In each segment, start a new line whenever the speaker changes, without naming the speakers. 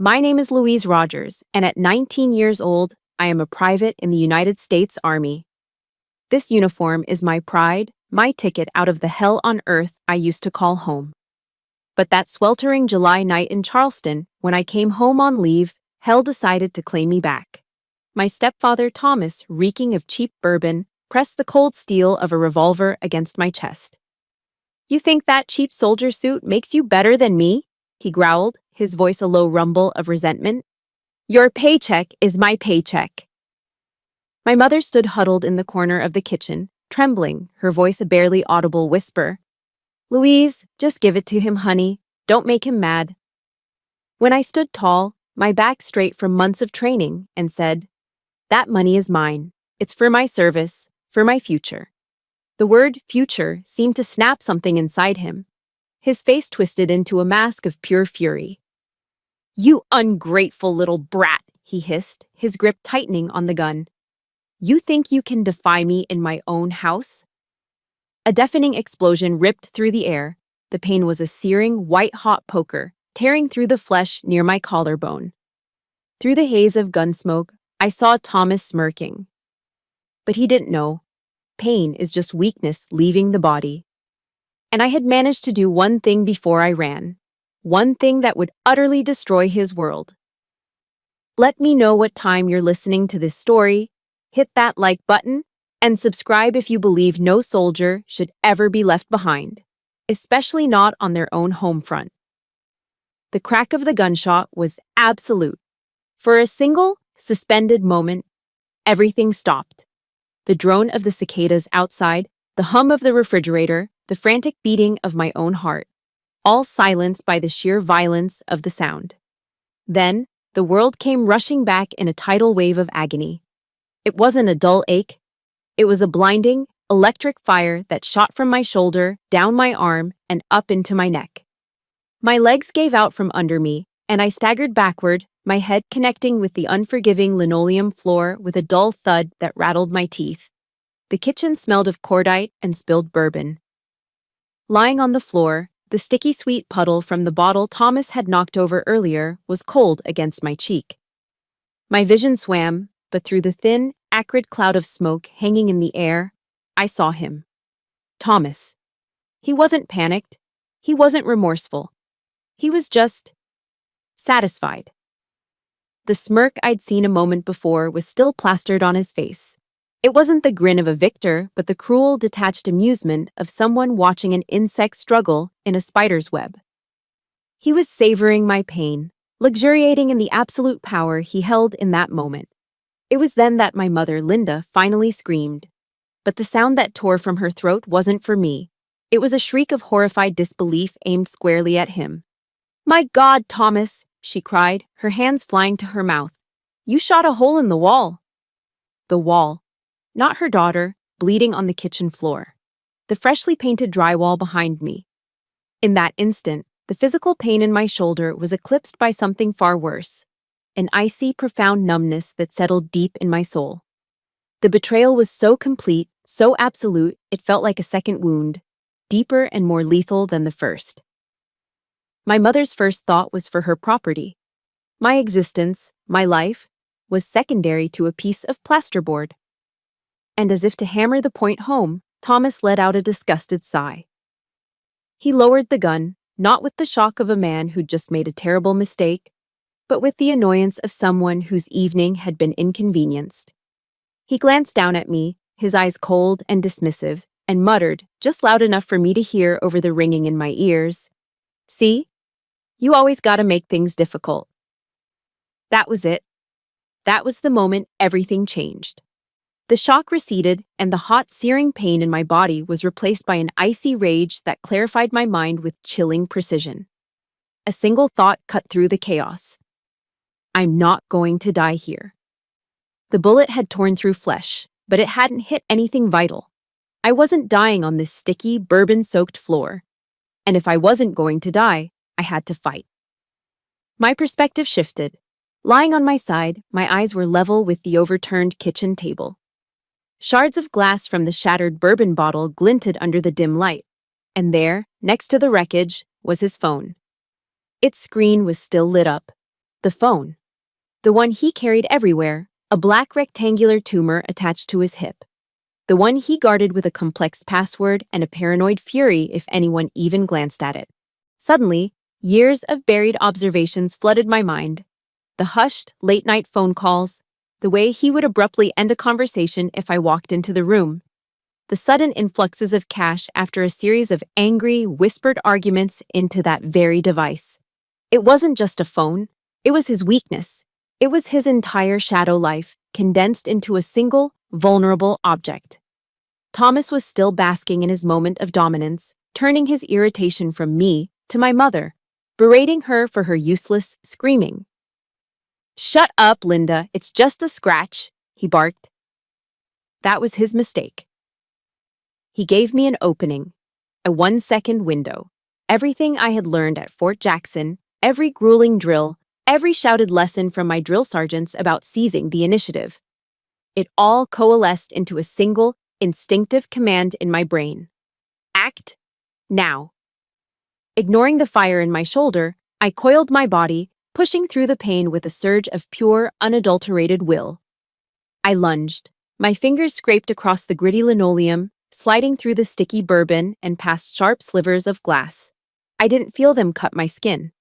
My name is Louise Rogers, and at 19 years old, I am a private in the United States Army. This uniform is my pride, my ticket out of the hell on earth I used to call home. But that sweltering July night in Charleston, when I came home on leave, hell decided to claim me back. My stepfather, Thomas, reeking of cheap bourbon, pressed the cold steel of a revolver against my chest. "You think that cheap soldier suit makes you better than me?" he growled, his voice a low rumble of resentment. "Your paycheck is my paycheck." My mother stood huddled in the corner of the kitchen, trembling, her voice a barely audible whisper. "Louise, just give it to him, honey. Don't make him mad." When I stood tall, my back straight from months of training, and said, "That money is mine. It's for my service, for my future." The word future seemed to snap something inside him. His face twisted into a mask of pure fury. "You ungrateful little brat," he hissed, his grip tightening on the gun. "You think you can defy me in my own house?" A deafening explosion ripped through the air. The pain was a searing, white-hot poker, tearing through the flesh near my collarbone. Through the haze of gunsmoke, I saw Thomas smirking. But he didn't know. Pain is just weakness leaving the body. And I had managed to do one thing before I ran. One thing that would utterly destroy his world. Let me know what time you're listening to this story, hit that like button, and subscribe if you believe no soldier should ever be left behind, especially not on their own home front. The crack of the gunshot was absolute. For a single, suspended moment, everything stopped. The drone of the cicadas outside, the hum of the refrigerator, the frantic beating of my own heart, all silenced by the sheer violence of the sound. Then, the world came rushing back in a tidal wave of agony. It wasn't a dull ache. It was a blinding, electric fire that shot from my shoulder, down my arm, and up into my neck. My legs gave out from under me, and I staggered backward, my head connecting with the unforgiving linoleum floor with a dull thud that rattled my teeth. The kitchen smelled of cordite and spilled bourbon. Lying on the floor, the sticky sweet puddle from the bottle Thomas had knocked over earlier was cold against my cheek. My vision swam, but through the thin, acrid cloud of smoke hanging in the air, I saw him. Thomas. He wasn't panicked. He wasn't remorseful. He was just satisfied. The smirk I'd seen a moment before was still plastered on his face. It wasn't the grin of a victor, but the cruel, detached amusement of someone watching an insect struggle in a spider's web. He was savoring my pain, luxuriating in the absolute power he held in that moment. It was then that my mother, Linda, finally screamed. But the sound that tore from her throat wasn't for me. It was a shriek of horrified disbelief aimed squarely at him. "My God, Thomas!" she cried, her hands flying to her mouth. "You shot a hole in the wall." The wall. Not her daughter, bleeding on the kitchen floor. The freshly painted drywall behind me. In that instant, the physical pain in my shoulder was eclipsed by something far worse. An icy, profound numbness that settled deep in my soul. The betrayal was so complete, so absolute, it felt like a second wound, deeper and more lethal than the first. My mother's first thought was for her property. My existence, my life, was secondary to a piece of plasterboard. And as if to hammer the point home, Thomas let out a disgusted sigh. He lowered the gun, not with the shock of a man who'd just made a terrible mistake, but with the annoyance of someone whose evening had been inconvenienced. He glanced down at me, his eyes cold and dismissive, and muttered, just loud enough for me to hear over the ringing in my ears, "See? You always gotta make things difficult." That was it. That was the moment everything changed. The shock receded, and the hot, searing pain in my body was replaced by an icy rage that clarified my mind with chilling precision. A single thought cut through the chaos. I'm not going to die here. The bullet had torn through flesh, but it hadn't hit anything vital. I wasn't dying on this sticky, bourbon-soaked floor. And if I wasn't going to die, I had to fight. My perspective shifted. Lying on my side, my eyes were level with the overturned kitchen table. Shards of glass from the shattered bourbon bottle glinted under the dim light, and there, next to the wreckage, was his phone. Its screen was still lit up. The phone. The one he carried everywhere, a black rectangular tumor attached to his hip. The one he guarded with a complex password and a paranoid fury if anyone even glanced at it. Suddenly, years of buried observations flooded my mind. The hushed, late-night phone calls, the way he would abruptly end a conversation if I walked into the room, the sudden influxes of cash after a series of angry, whispered arguments into that very device. It wasn't just a phone, it was his weakness. It was his entire shadow life, condensed into a single, vulnerable object. Thomas was still basking in his moment of dominance, turning his irritation from me to my mother, berating her for her useless screaming. "Shut up, Linda, it's just a scratch," he barked. That was his mistake. He gave me an opening, a 1-second window. Everything I had learned at Fort Jackson, every grueling drill, every shouted lesson from my drill sergeants about seizing the initiative. It all coalesced into a single, instinctive command in my brain. Act now. Ignoring the fire in my shoulder, I coiled my body, pushing through the pain with a surge of pure, unadulterated will. I lunged. My fingers scraped across the gritty linoleum, sliding through the sticky bourbon and past sharp slivers of glass. I didn't feel them cut my skin.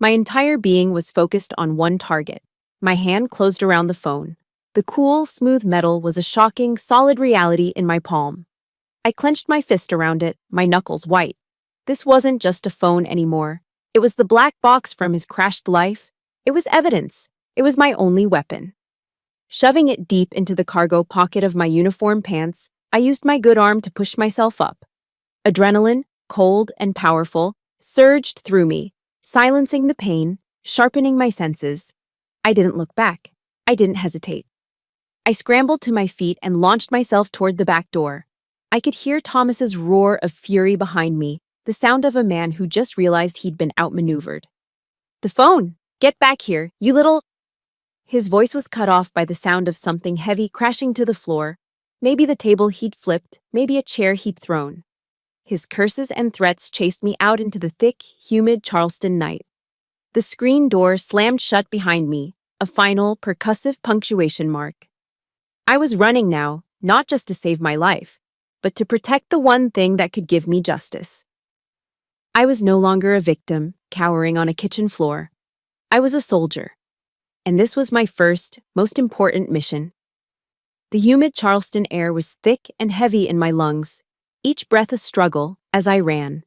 My entire being was focused on one target. My hand closed around the phone. The cool, smooth metal was a shocking, solid reality in my palm. I clenched my fist around it, my knuckles white. This wasn't just a phone anymore. It was the black box from his crashed life. It was evidence. It was my only weapon. Shoving it deep into the cargo pocket of my uniform pants, I used my good arm to push myself up. Adrenaline, cold and powerful, surged through me, silencing the pain, sharpening my senses. I didn't look back. I didn't hesitate. I scrambled to my feet and launched myself toward the back door. I could hear Thomas's roar of fury behind me, the sound of a man who just realized he'd been outmaneuvered. "The phone! Get back here, you little—" His voice was cut off by the sound of something heavy crashing to the floor, maybe the table he'd flipped, maybe a chair he'd thrown. His curses and threats chased me out into the thick, humid Charleston night. The screen door slammed shut behind me, a final, percussive punctuation mark. I was running now, not just to save my life, but to protect the one thing that could give me justice. I was no longer a victim, cowering on a kitchen floor. I was a soldier. And this was my first, most important mission. The humid Charleston air was thick and heavy in my lungs, each breath a struggle as I ran.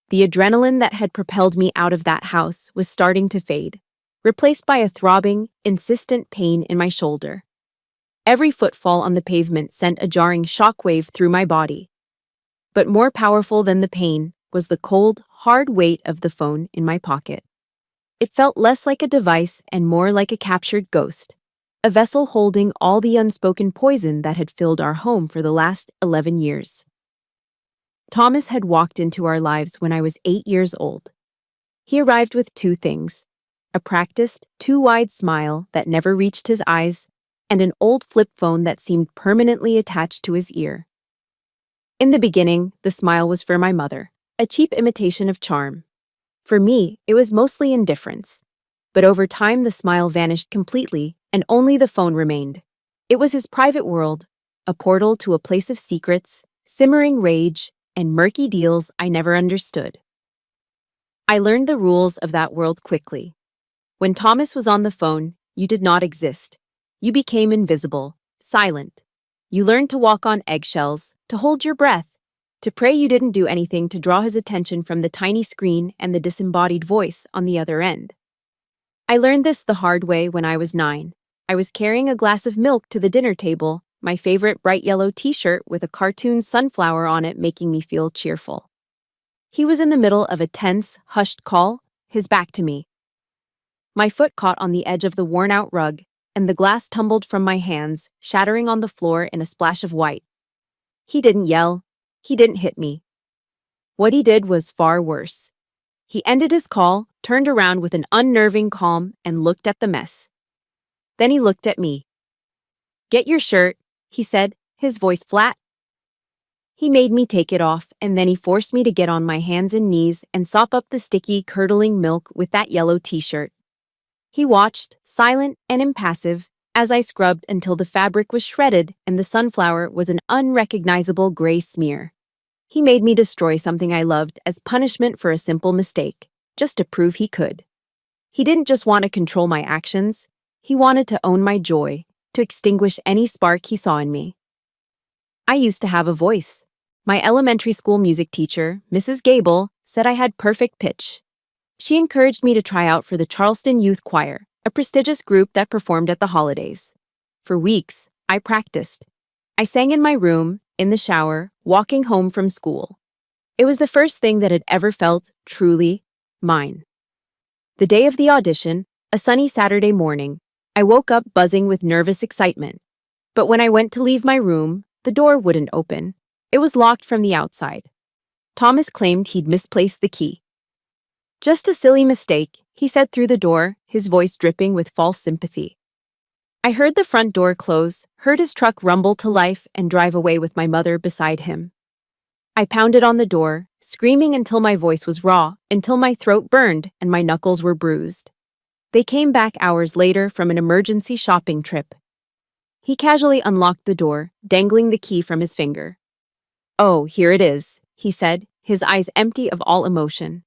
The adrenaline that had propelled me out of that house was starting to fade, replaced by a throbbing, insistent pain in my shoulder. Every footfall on the pavement sent a jarring shockwave through my body. But more powerful than the pain was the cold, hard weight of the phone in my pocket. It felt less like a device and more like a captured ghost, a vessel holding all the unspoken poison that had filled our home for the last 11 years. Thomas had walked into our lives when I was 8 years old. He arrived with two things: a practiced, too-wide smile that never reached his eyes, and an old flip phone that seemed permanently attached to his ear. In the beginning, the smile was for my mother, a cheap imitation of charm. For me, it was mostly indifference. But over time, the smile vanished completely, and only the phone remained. It was his private world, a portal to a place of secrets, simmering rage, and murky deals I never understood. I learned the rules of that world quickly. When Thomas was on the phone, you did not exist. You became invisible, silent. You learned to walk on eggshells, to hold your breath, to pray you didn't do anything to draw his attention from the tiny screen and the disembodied voice on the other end. I learned this the hard way when I was 9. I was carrying a glass of milk to the dinner table, my favorite bright yellow t-shirt with a cartoon sunflower on it making me feel cheerful. He was in the middle of a tense, hushed call, his back to me. My foot caught on the edge of the worn-out rug, and the glass tumbled from my hands, shattering on the floor in a splash of white. He didn't yell. He didn't hit me. What he did was far worse. He ended his call, turned around with an unnerving calm, and looked at the mess. Then he looked at me. "Get your shirt," he said, his voice flat. He made me take it off, and then he forced me to get on my hands and knees and sop up the sticky, curdling milk with that yellow t-shirt. He watched, silent and impassive, as I scrubbed until the fabric was shredded and the sunflower was an unrecognizable gray smear. He made me destroy something I loved as punishment for a simple mistake, just to prove he could. He didn't just want to control my actions, he wanted to own my joy, to extinguish any spark he saw in me. I used to have a voice. My elementary school music teacher, Mrs. Gable, said I had perfect pitch. She encouraged me to try out for the Charleston Youth Choir, a prestigious group that performed at the holidays. For weeks, I practiced. I sang in my room, in the shower, walking home from school. It was the first thing that had ever felt truly mine. The day of the audition, a sunny Saturday morning, I woke up buzzing with nervous excitement. But when I went to leave my room, the door wouldn't open. It was locked from the outside. Thomas claimed he'd misplaced the key. "Just a silly mistake," he said through the door, his voice dripping with false sympathy. I heard the front door close, heard his truck rumble to life and drive away with my mother beside him. I pounded on the door, screaming until my voice was raw, until my throat burned and my knuckles were bruised. They came back hours later from an emergency shopping trip. He casually unlocked the door, dangling the key from his finger. "Oh, here it is," he said, his eyes empty of all emotion.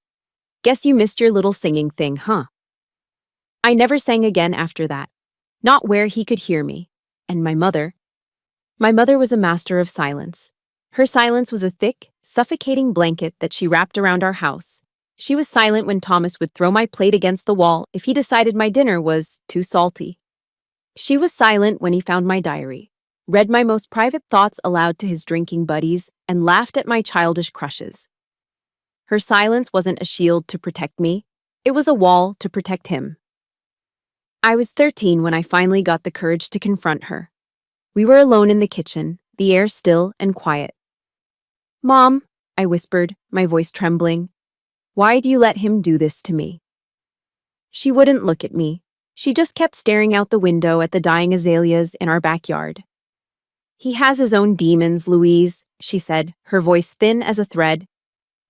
"Guess you missed your little singing thing, huh?" I never sang again after that. Not where he could hear me. And my mother? My mother was a master of silence. Her silence was a thick, suffocating blanket that she wrapped around our house. She was silent when Thomas would throw my plate against the wall if he decided my dinner was too salty. She was silent when he found my diary, read my most private thoughts aloud to his drinking buddies, and laughed at my childish crushes. Her silence wasn't a shield to protect me, it was a wall to protect him. I was 13 when I finally got the courage to confront her. We were alone in the kitchen, the air still and quiet. "Mom," I whispered, my voice trembling, "why do you let him do this to me?" She wouldn't look at me. She just kept staring out the window at the dying azaleas in our backyard. "He has his own demons, Louise," she said, her voice thin as a thread.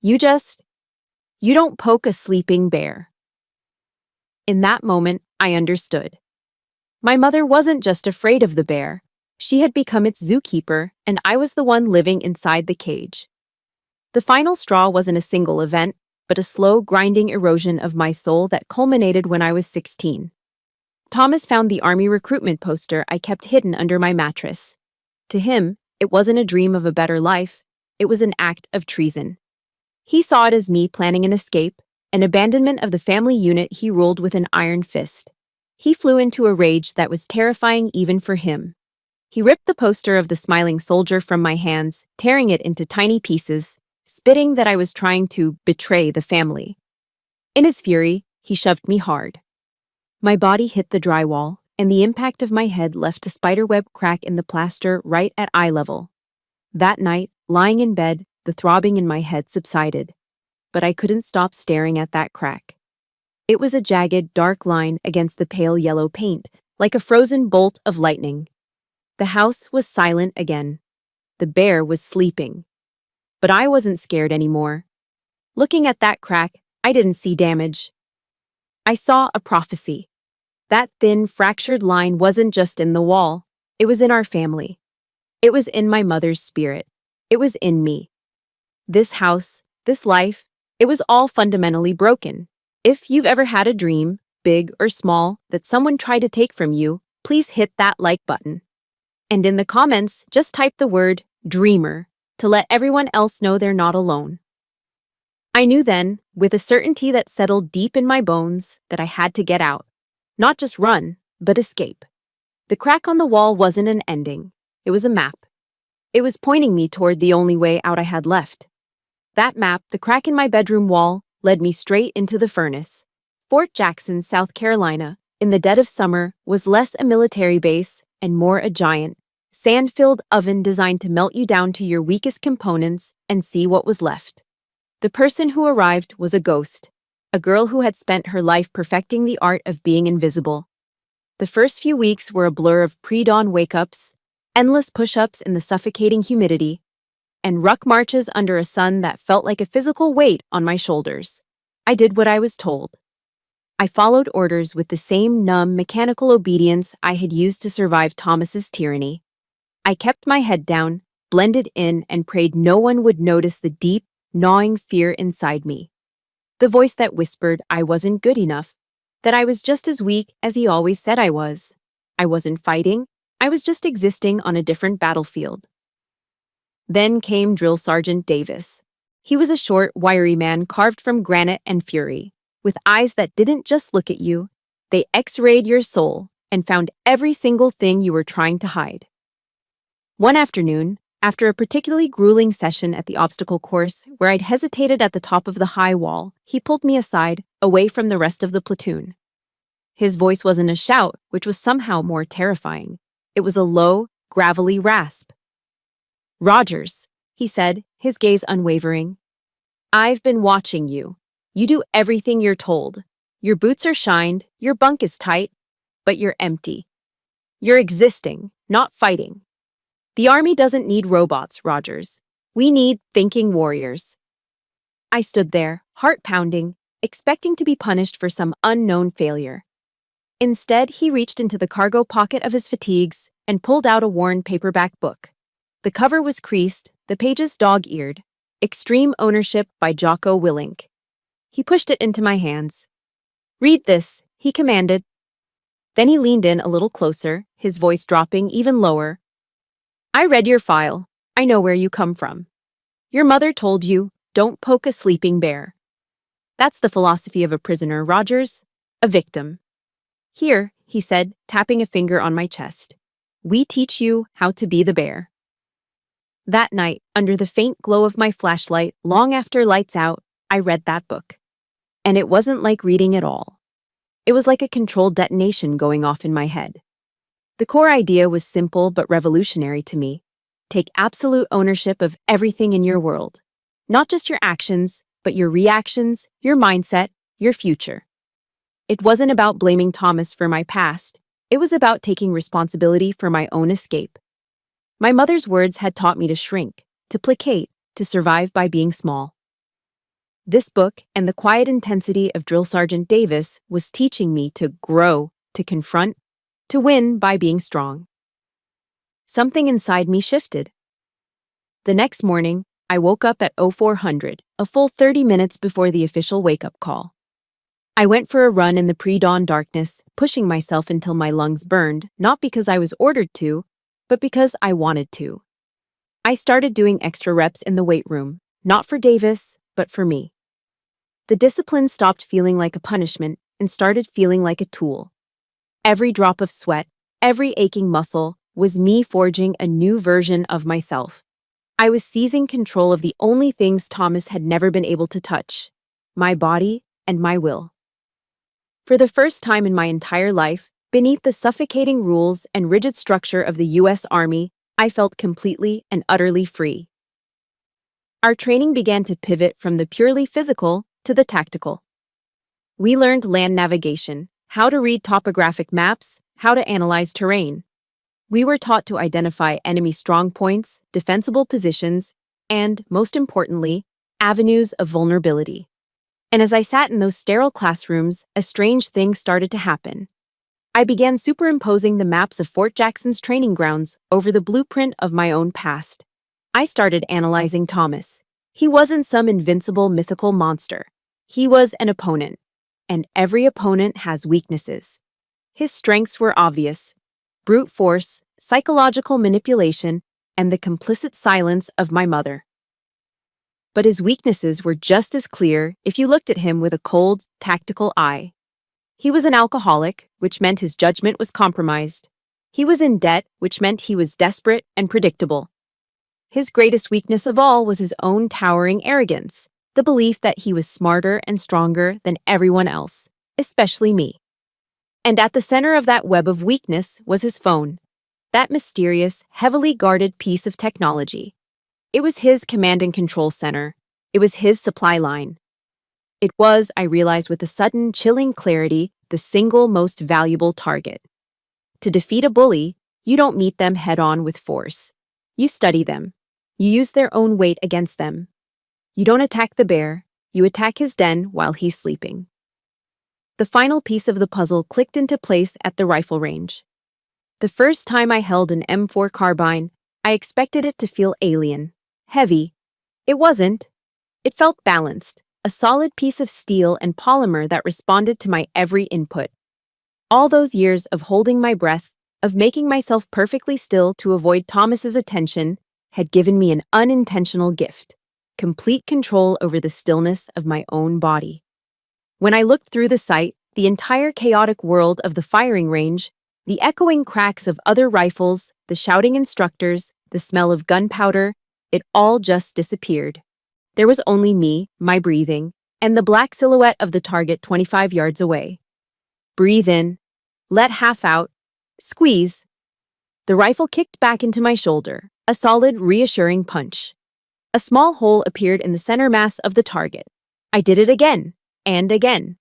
You don't poke a sleeping bear." In that moment, I understood. My mother wasn't just afraid of the bear. She had become its zookeeper, and I was the one living inside the cage. The final straw wasn't a single event, but a slow, grinding erosion of my soul that culminated when I was 16. Thomas found the Army recruitment poster I kept hidden under my mattress. To him, it wasn't a dream of a better life, it was an act of treason. He saw it as me planning an escape, an abandonment of the family unit he ruled with an iron fist. He flew into a rage that was terrifying even for him. He ripped the poster of the smiling soldier from my hands, tearing it into tiny pieces, spitting that I was trying to betray the family. In his fury, he shoved me hard. My body hit the drywall, and the impact of my head left a spiderweb crack in the plaster right at eye level. That night, lying in bed, the throbbing in my head subsided, but I couldn't stop staring at that crack. It was a jagged, dark line against the pale yellow paint, like a frozen bolt of lightning. The house was silent again. The bear was sleeping. But I wasn't scared anymore. Looking at that crack, I didn't see damage. I saw a prophecy. That thin, fractured line wasn't just in the wall. It was in our family. It was in my mother's spirit. It was in me. This house, this life, it was all fundamentally broken. If you've ever had a dream, big or small, that someone tried to take from you, please hit that like button. And in the comments, just type the word dreamer to let everyone else know they're not alone. I knew then, with a certainty that settled deep in my bones, that I had to get out. Not just run, but escape. The crack on the wall wasn't an ending. It was a map. It was pointing me toward the only way out I had left. That map, the crack in my bedroom wall, led me straight into the furnace. Fort Jackson, South Carolina, in the dead of summer, was less a military base and more a giant, sand-filled oven designed to melt you down to your weakest components and see what was left. The person who arrived was a ghost, a girl who had spent her life perfecting the art of being invisible. The first few weeks were a blur of pre-dawn wake-ups, endless push-ups in the suffocating humidity, and ruck marches under a sun that felt like a physical weight on my shoulders. I did what I was told. I followed orders with the same numb, mechanical obedience I had used to survive Thomas's tyranny. I kept my head down, blended in, and prayed no one would notice the deep, gnawing fear inside me. The voice that whispered I wasn't good enough, that I was just as weak as he always said I was. I wasn't fighting, I was just existing on a different battlefield. Then came Drill Sergeant Davis. He was a short, wiry man carved from granite and fury, with eyes that didn't just look at you, they X-rayed your soul and found every single thing you were trying to hide. One afternoon, after a particularly grueling session at the obstacle course where I'd hesitated at the top of the high wall, he pulled me aside, away from the rest of the platoon. His voice wasn't a shout, which was somehow more terrifying. It was a low, gravelly rasp. "Rogers," he said, his gaze unwavering. "I've been watching you. You do everything you're told. Your boots are shined, your bunk is tight, but you're empty. You're existing, not fighting. The Army doesn't need robots, Rogers. We need thinking warriors." I stood there, heart pounding, expecting to be punished for some unknown failure. Instead, he reached into the cargo pocket of his fatigues and pulled out a worn paperback book. The cover was creased, the pages dog-eared. Extreme Ownership by Jocko Willink. He pushed it into my hands. "Read this," he commanded. Then he leaned in a little closer, his voice dropping even lower. "I read your file. I know where you come from. Your mother told you, don't poke a sleeping bear. That's the philosophy of a prisoner, Rogers. A victim. Here," he said, tapping a finger on my chest. "We teach you how to be the bear." That night, under the faint glow of my flashlight, long after lights out, I read that book. And it wasn't like reading at all. It was like a controlled detonation going off in my head. The core idea was simple but revolutionary to me. Take absolute ownership of everything in your world. Not just your actions, but your reactions, your mindset, your future. It wasn't about blaming Thomas for my past. It was about taking responsibility for my own escape. My mother's words had taught me to shrink, to placate, to survive by being small. This book and the quiet intensity of Drill Sergeant Davis was teaching me to grow, to confront, to win by being strong. Something inside me shifted. The next morning, I woke up at 0400, a full 30 minutes before the official wake-up call. I went for a run in the pre-dawn darkness, pushing myself until my lungs burned, not because I was ordered to, but because I wanted to. I started doing extra reps in the weight room, not for Davis, but for me. The discipline stopped feeling like a punishment and started feeling like a tool. Every drop of sweat, every aching muscle, was me forging a new version of myself. I was seizing control of the only things Thomas had never been able to touch: my body and my will. For the first time in my entire life, beneath the suffocating rules and rigid structure of the U.S. Army, I felt completely and utterly free. Our training began to pivot from the purely physical to the tactical. We learned land navigation, how to read topographic maps, how to analyze terrain. We were taught to identify enemy strong points, defensible positions, and, most importantly, avenues of vulnerability. And as I sat in those sterile classrooms, a strange thing started to happen. I began superimposing the maps of Fort Jackson's training grounds over the blueprint of my own past. I started analyzing Thomas. He wasn't some invincible mythical monster. He was an opponent. And every opponent has weaknesses. His strengths were obvious: brute force, psychological manipulation, and the complicit silence of my mother. But his weaknesses were just as clear if you looked at him with a cold, tactical eye. He was an alcoholic, which meant his judgment was compromised. He was in debt, which meant he was desperate and predictable. His greatest weakness of all was his own towering arrogance, the belief that he was smarter and stronger than everyone else, especially me. And at the center of that web of weakness was his phone, that mysterious, heavily guarded piece of technology. It was his command and control center. It was his supply line. It was, I realized with a sudden, chilling clarity, the single most valuable target. To defeat a bully, you don't meet them head-on with force. You study them. You use their own weight against them. You don't attack the bear. You attack his den while he's sleeping. The final piece of the puzzle clicked into place at the rifle range. The first time I held an M4 carbine, I expected it to feel alien, heavy. It wasn't. It felt balanced, a solid piece of steel and polymer that responded to my every input. All those years of holding my breath, of making myself perfectly still to avoid Thomas's attention, had given me an unintentional gift: complete control over the stillness of my own body. When I looked through the sight, the entire chaotic world of the firing range, the echoing cracks of other rifles, the shouting instructors, the smell of gunpowder, it all just disappeared. There was only me, my breathing, and the black silhouette of the target 25 yards away. Breathe in, let half out, squeeze. The rifle kicked back into my shoulder, a solid, reassuring punch. A small hole appeared in the center mass of the target. I did it again, and again.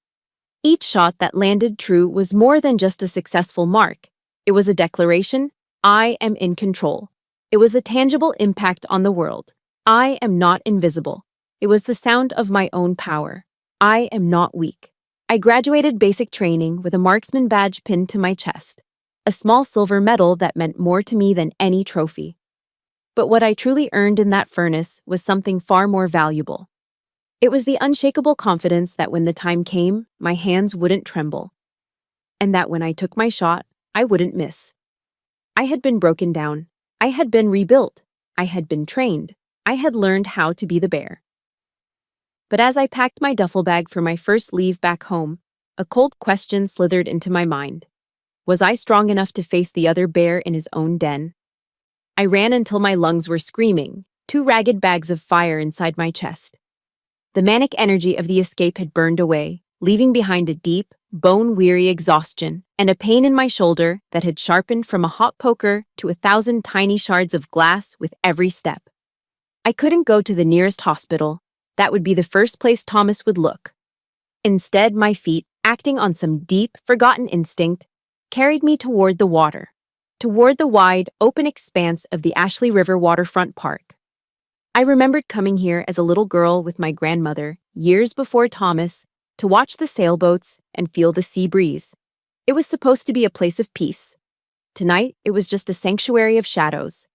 Each shot that landed true was more than just a successful mark. It was a declaration: I am in control. It was a tangible impact on the world. I am not invisible. It was the sound of my own power. I am not weak. I graduated basic training with a marksman badge pinned to my chest, a small silver medal that meant more to me than any trophy. But what I truly earned in that furnace was something far more valuable. It was the unshakable confidence that when the time came, my hands wouldn't tremble, and that when I took my shot, I wouldn't miss. I had been broken down. I had been rebuilt. I had been trained. I had learned how to be the bear. But as I packed my duffel bag for my first leave back home, a cold question slithered into my mind. Was I strong enough to face the other bear in his own den? I ran until my lungs were screaming, 2 ragged bags of fire inside my chest. The manic energy of the escape had burned away, leaving behind a deep, bone-weary exhaustion and a pain in my shoulder that had sharpened from a hot poker to 1,000 tiny shards of glass with every step. I couldn't go to the nearest hospital. That would be the first place Thomas would look. Instead, my feet, acting on some deep, forgotten instinct, carried me toward the water, toward the wide, open expanse of the Ashley River waterfront park. I remembered coming here as a little girl with my grandmother, years before Thomas, to watch the sailboats and feel the sea breeze. It was supposed to be a place of peace. Tonight, it was just a sanctuary of shadows.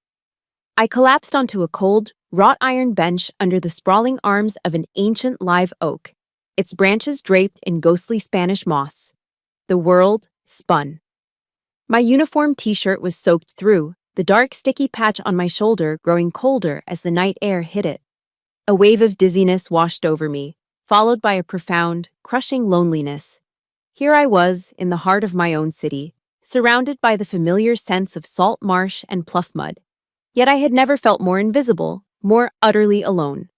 I collapsed onto a cold, wrought iron bench under the sprawling arms of an ancient live oak, its branches draped in ghostly Spanish moss. The world spun. My uniform t-shirt was soaked through, the dark sticky patch on my shoulder growing colder as the night air hit it. A wave of dizziness washed over me, followed by a profound, crushing loneliness. Here I was, in the heart of my own city, surrounded by the familiar scents of salt marsh and pluff mud. Yet I had never felt more invisible, more utterly alone.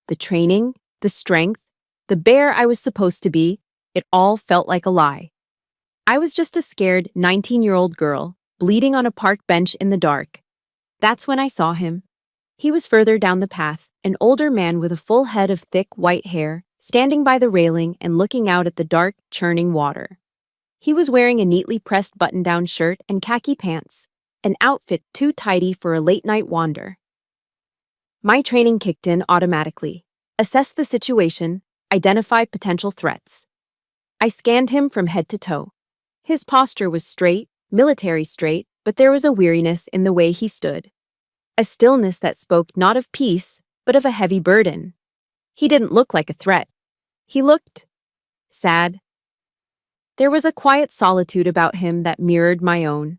The training, the strength, the bear I was supposed to be, it all felt like a lie. I was just a scared 19-year-old girl, bleeding on a park bench in the dark. That's when I saw him. He was further down the path, an older man with a full head of thick white hair, standing by the railing and looking out at the dark, churning water. He was wearing a neatly pressed button-down shirt and khaki pants, an outfit too tidy for a late-night wander. My training kicked in automatically. Assessed the situation, identified potential threats. I scanned him from head to toe. His posture was straight, military straight, but there was a weariness in the way he stood. A stillness that spoke not of peace, but of a heavy burden. He didn't look like a threat. He looked sad. There was a quiet solitude about him that mirrored my own.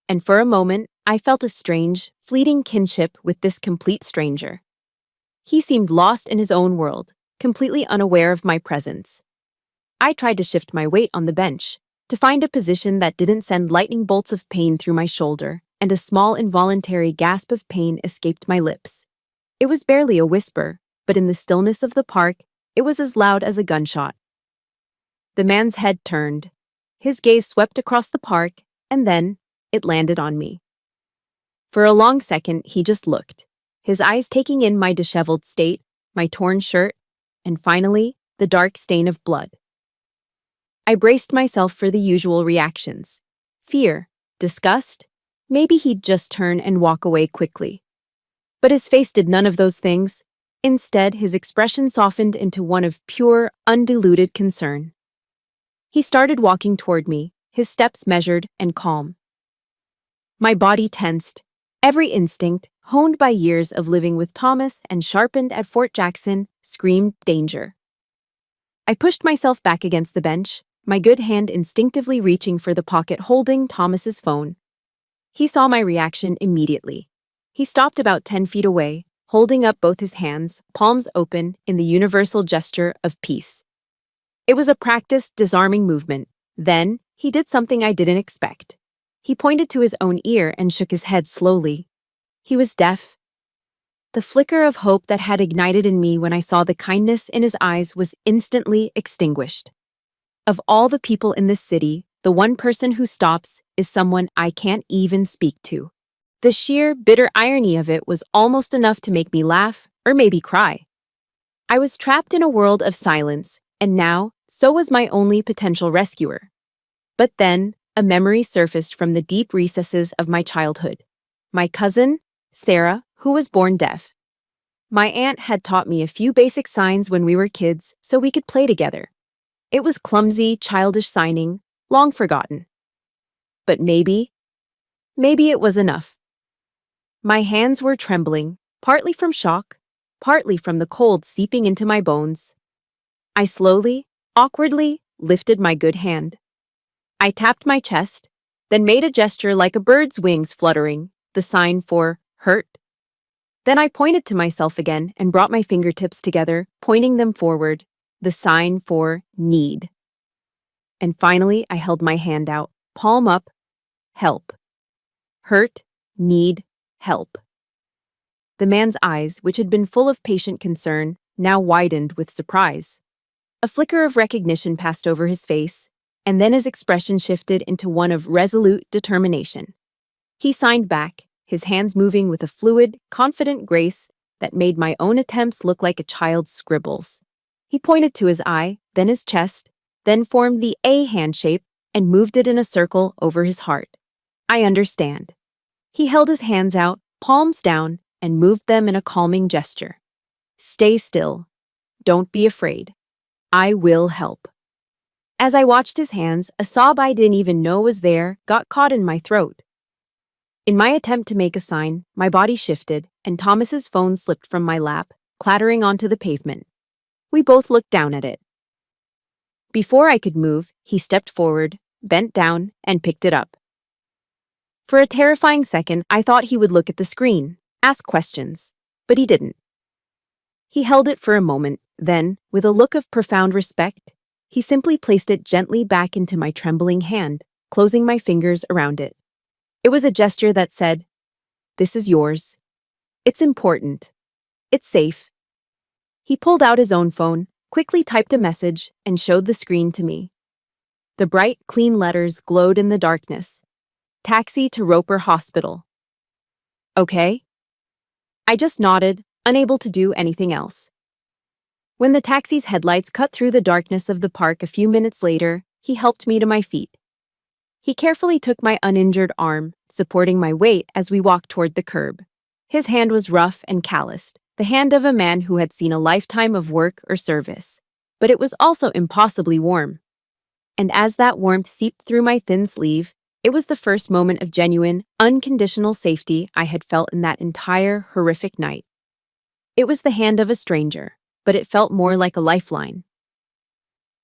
And for a moment, I felt a strange, fleeting kinship with this complete stranger. He seemed lost in his own world, completely unaware of my presence. I tried to shift my weight on the bench, to find a position that didn't send lightning bolts of pain through my shoulder, and a small involuntary gasp of pain escaped my lips. It was barely a whisper, but in the stillness of the park, it was as loud as a gunshot. The man's head turned. His gaze swept across the park, and then it landed on me. For a long second, he just looked, his eyes taking in my disheveled state, my torn shirt, and finally, the dark stain of blood. I braced myself for the usual reactions. Fear, disgust, maybe he'd just turn and walk away quickly. But his face did none of those things. Instead, his expression softened into one of pure, undiluted concern. He started walking toward me, his steps measured and calm. My body tensed. Every instinct, honed by years of living with Thomas and sharpened at Fort Jackson, screamed danger. I pushed myself back against the bench, my good hand instinctively reaching for the pocket holding Thomas's phone. He saw my reaction immediately. He stopped about 10 feet away, holding up both his hands, palms open, in the universal gesture of peace. It was a practiced, disarming movement. Then, he did something I didn't expect. He pointed to his own ear and shook his head slowly. He was deaf. The flicker of hope that had ignited in me when I saw the kindness in his eyes was instantly extinguished. Of all the people in this city, the one person who stops is someone I can't even speak to. The sheer, bitter irony of it was almost enough to make me laugh, or maybe cry. I was trapped in a world of silence, and now, so was my only potential rescuer. But then, a memory surfaced from the deep recesses of my childhood. My cousin, Sarah, who was born deaf. My aunt had taught me a few basic signs when we were kids so we could play together. It was clumsy, childish signing, long forgotten. But maybe it was enough. My hands were trembling, partly from shock, partly from the cold seeping into my bones. I slowly, awkwardly, lifted my good hand. I tapped my chest, then made a gesture like a bird's wings fluttering, the sign for hurt. Then I pointed to myself again and brought my fingertips together, pointing them forward, the sign for need. And finally, I held my hand out, palm up, help. Hurt, need, help. The man's eyes, which had been full of patient concern, now widened with surprise. A flicker of recognition passed over his face, and then his expression shifted into one of resolute determination. He signed back, his hands moving with a fluid, confident grace that made my own attempts look like a child's scribbles. He pointed to his eye, then his chest, then formed the A hand shape and moved it in a circle over his heart. I understand. He held his hands out, palms down, and moved them in a calming gesture. Stay still. Don't be afraid. I will help. As I watched his hands, a sob I didn't even know was there got caught in my throat. In my attempt to make a sign, my body shifted, and Thomas's phone slipped from my lap, clattering onto the pavement. We both looked down at it. Before I could move, he stepped forward, bent down, and picked it up. For a terrifying second, I thought he would look at the screen, ask questions, but he didn't. He held it for a moment, then, with a look of profound respect, he simply placed it gently back into my trembling hand, closing my fingers around it. It was a gesture that said, "This is yours. It's important. It's safe." He pulled out his own phone, quickly typed a message, and showed the screen to me. The bright, clean letters glowed in the darkness. Taxi to Roper Hospital. Okay? I just nodded, unable to do anything else. When the taxi's headlights cut through the darkness of the park a few minutes later, he helped me to my feet. He carefully took my uninjured arm, supporting my weight as we walked toward the curb. His hand was rough and calloused, the hand of a man who had seen a lifetime of work or service. But it was also impossibly warm. And as that warmth seeped through my thin sleeve, it was the first moment of genuine, unconditional safety I had felt in that entire horrific night. It was the hand of a stranger, but it felt more like a lifeline.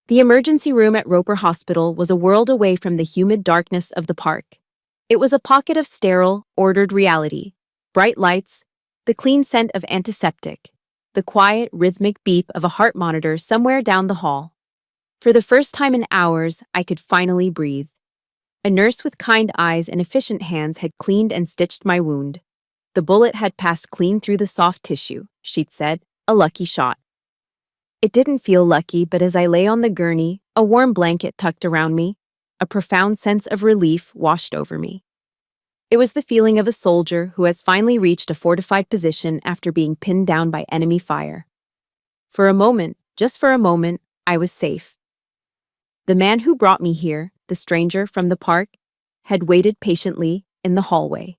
The emergency room at Roper Hospital was a world away from the humid darkness of the park. It was a pocket of sterile, ordered reality, bright lights, the clean scent of antiseptic, the quiet, rhythmic beep of a heart monitor somewhere down the hall. For the first time in hours, I could finally breathe. A nurse with kind eyes and efficient hands had cleaned and stitched my wound. The bullet had passed clean through the soft tissue, she'd said, a lucky shot. It didn't feel lucky, but as I lay on the gurney, a warm blanket tucked around me, a profound sense of relief washed over me. It was the feeling of a soldier who has finally reached a fortified position after being pinned down by enemy fire. For a moment, just for a moment, I was safe. The man who brought me here, the stranger from the park, had waited patiently in the hallway.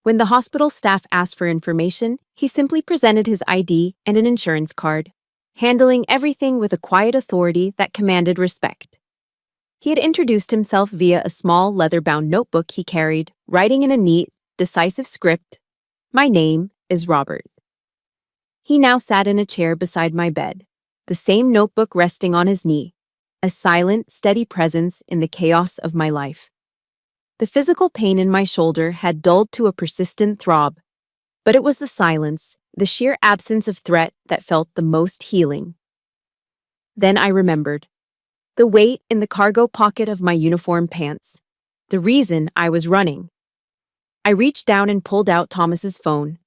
When the hospital staff asked for information, he simply presented his ID and an insurance card, handling everything with a quiet authority that commanded respect. He had introduced himself via a small leather-bound notebook he carried, writing in a neat, decisive script, "My name is Robert." He now sat in a chair beside my bed, the same notebook resting on his knee, a silent, steady presence in the chaos of my life. The physical pain in my shoulder had dulled to a persistent throb, but it was the silence, the sheer absence of threat that felt the most healing. Then I remembered. The weight in the cargo pocket of my uniform pants. The reason I was running. I reached down and pulled out Thomas's phone.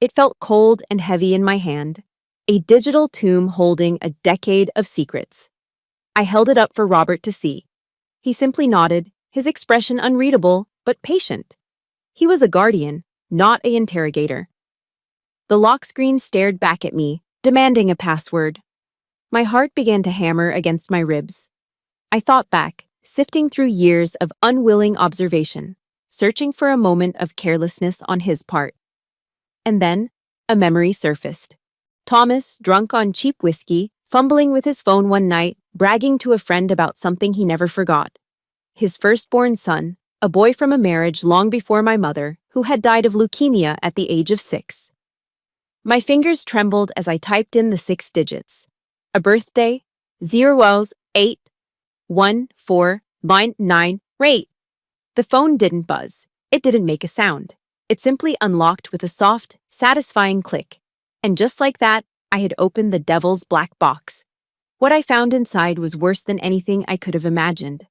It felt cold and heavy in my hand, a digital tomb holding a decade of secrets. I held it up for Robert to see. He simply nodded, his expression unreadable, but patient. He was a guardian, not an interrogator. The lock screen stared back at me, demanding a password. My heart began to hammer against my ribs. I thought back, sifting through years of unwilling observation, searching for a moment of carelessness on his part. And then, a memory surfaced. Thomas, drunk on cheap whiskey, fumbling with his phone one night, bragging to a friend about something he never forgot. His firstborn son, a boy from a marriage long before my mother, who had died of leukemia at the age of 6. My fingers trembled as I typed in the 6 digits. A birthday, 0081499 rate. The phone didn't buzz. It didn't make a sound. It simply unlocked with a soft, satisfying click. And just like that, I had opened the devil's black box. What I found inside was worse than anything I could have imagined.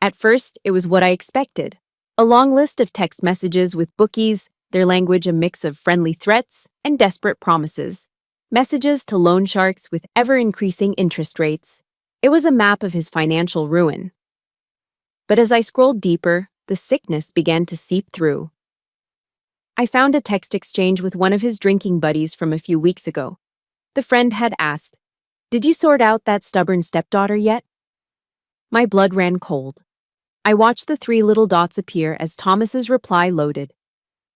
At first, it was what I expected. A long list of text messages with bookies, their language a mix of friendly threats and desperate promises. Messages to loan sharks with ever-increasing interest rates. It was a map of his financial ruin. But as I scrolled deeper, the sickness began to seep through. I found a text exchange with one of his drinking buddies from a few weeks ago. The friend had asked, "Did you sort out that stubborn stepdaughter yet?" My blood ran cold. I watched the 3 little dots appear as Thomas's reply loaded.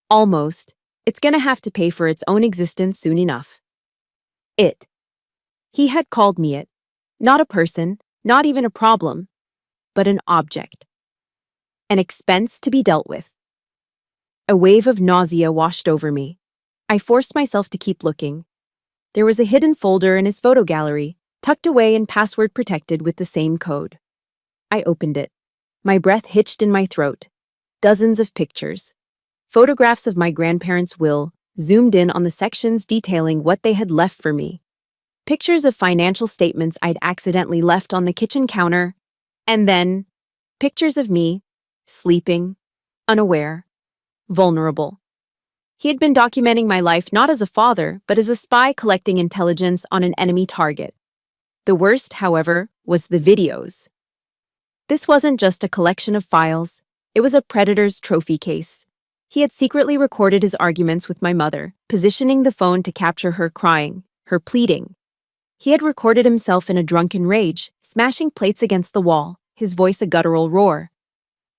"Almost. It's gonna have to pay for its own existence soon enough." It. He had called me it. Not a person, not even a problem, but an object. An expense to be dealt with. A wave of nausea washed over me. I forced myself to keep looking. There was a hidden folder in his photo gallery, tucked away and password protected with the same code. I opened it. My breath hitched in my throat. Dozens of pictures. Photographs of my grandparents' will, zoomed in on the sections detailing what they had left for me. Pictures of financial statements I'd accidentally left on the kitchen counter. And then, pictures of me, sleeping, unaware, vulnerable. He had been documenting my life not as a father, but as a spy collecting intelligence on an enemy target. The worst, however, was the videos. This wasn't just a collection of files. It was a predator's trophy case. He had secretly recorded his arguments with my mother, positioning the phone to capture her crying, her pleading. He had recorded himself in a drunken rage, smashing plates against the wall, his voice a guttural roar.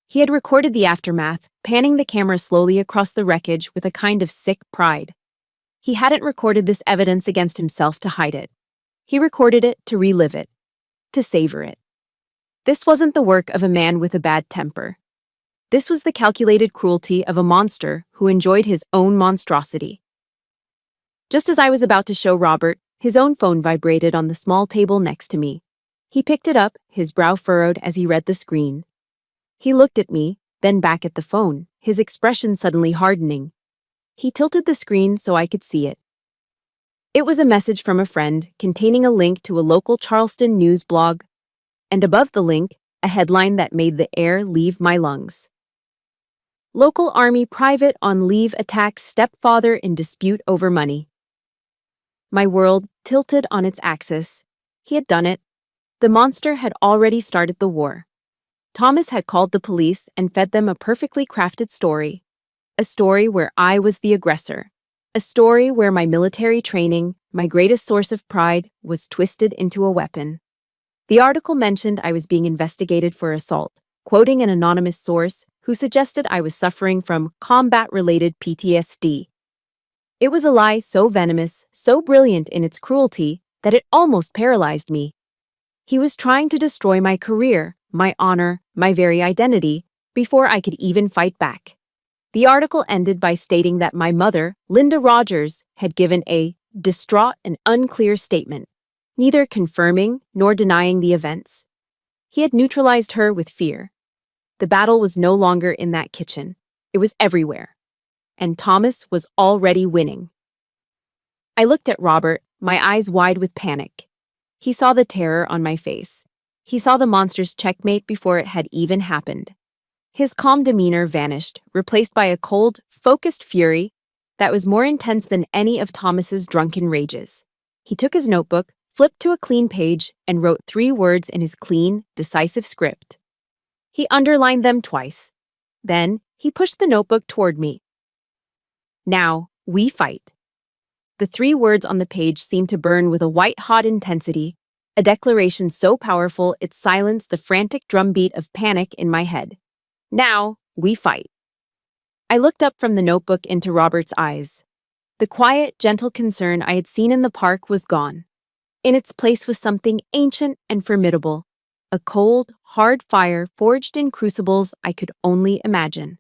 He had recorded the aftermath, panning the camera slowly across the wreckage with a kind of sick pride. He hadn't recorded this evidence against himself to hide it. He recorded it to relive it, to savor it. This wasn't the work of a man with a bad temper. This was the calculated cruelty of a monster who enjoyed his own monstrosity. Just as I was about to show Robert, his own phone vibrated on the small table next to me. He picked it up, his brow furrowed as he read the screen. He looked at me, then back at the phone, his expression suddenly hardening. He tilted the screen so I could see it. It was a message from a friend containing a link to a local Charleston news blog, and above the link, a headline that made the air leave my lungs. Local Army private on leave attacks stepfather in dispute over money. My world tilted on its axis. He had done it. The monster had already started the war. Thomas had called the police and fed them a perfectly crafted story. A story where I was the aggressor. A story where my military training, my greatest source of pride, was twisted into a weapon. The article mentioned I was being investigated for assault, quoting an anonymous source who suggested I was suffering from combat-related PTSD. It was a lie so venomous, so brilliant in its cruelty, that it almost paralyzed me. He was trying to destroy my career, my honor, my very identity, before I could even fight back. The article ended by stating that my mother, Linda Rogers, had given a distraught and unclear statement, neither confirming nor denying the events. He had neutralized her with fear. The battle was no longer in that kitchen. It was everywhere. And Thomas was already winning. I looked at Robert, my eyes wide with panic. He saw the terror on my face. He saw the monster's checkmate before it had even happened. His calm demeanor vanished, replaced by a cold, focused fury that was more intense than any of Thomas's drunken rages. He took his notebook, flipped to a clean page, and wrote 3 words in his clean, decisive script. He underlined them twice. Then, he pushed the notebook toward me. Now, we fight. The 3 words on the page seemed to burn with a white-hot intensity, a declaration so powerful it silenced the frantic drumbeat of panic in my head. Now, we fight. I looked up from the notebook into Robert's eyes. The quiet, gentle concern I had seen in the park was gone. In its place was something ancient and formidable, a cold, hard fire forged in crucibles I could only imagine.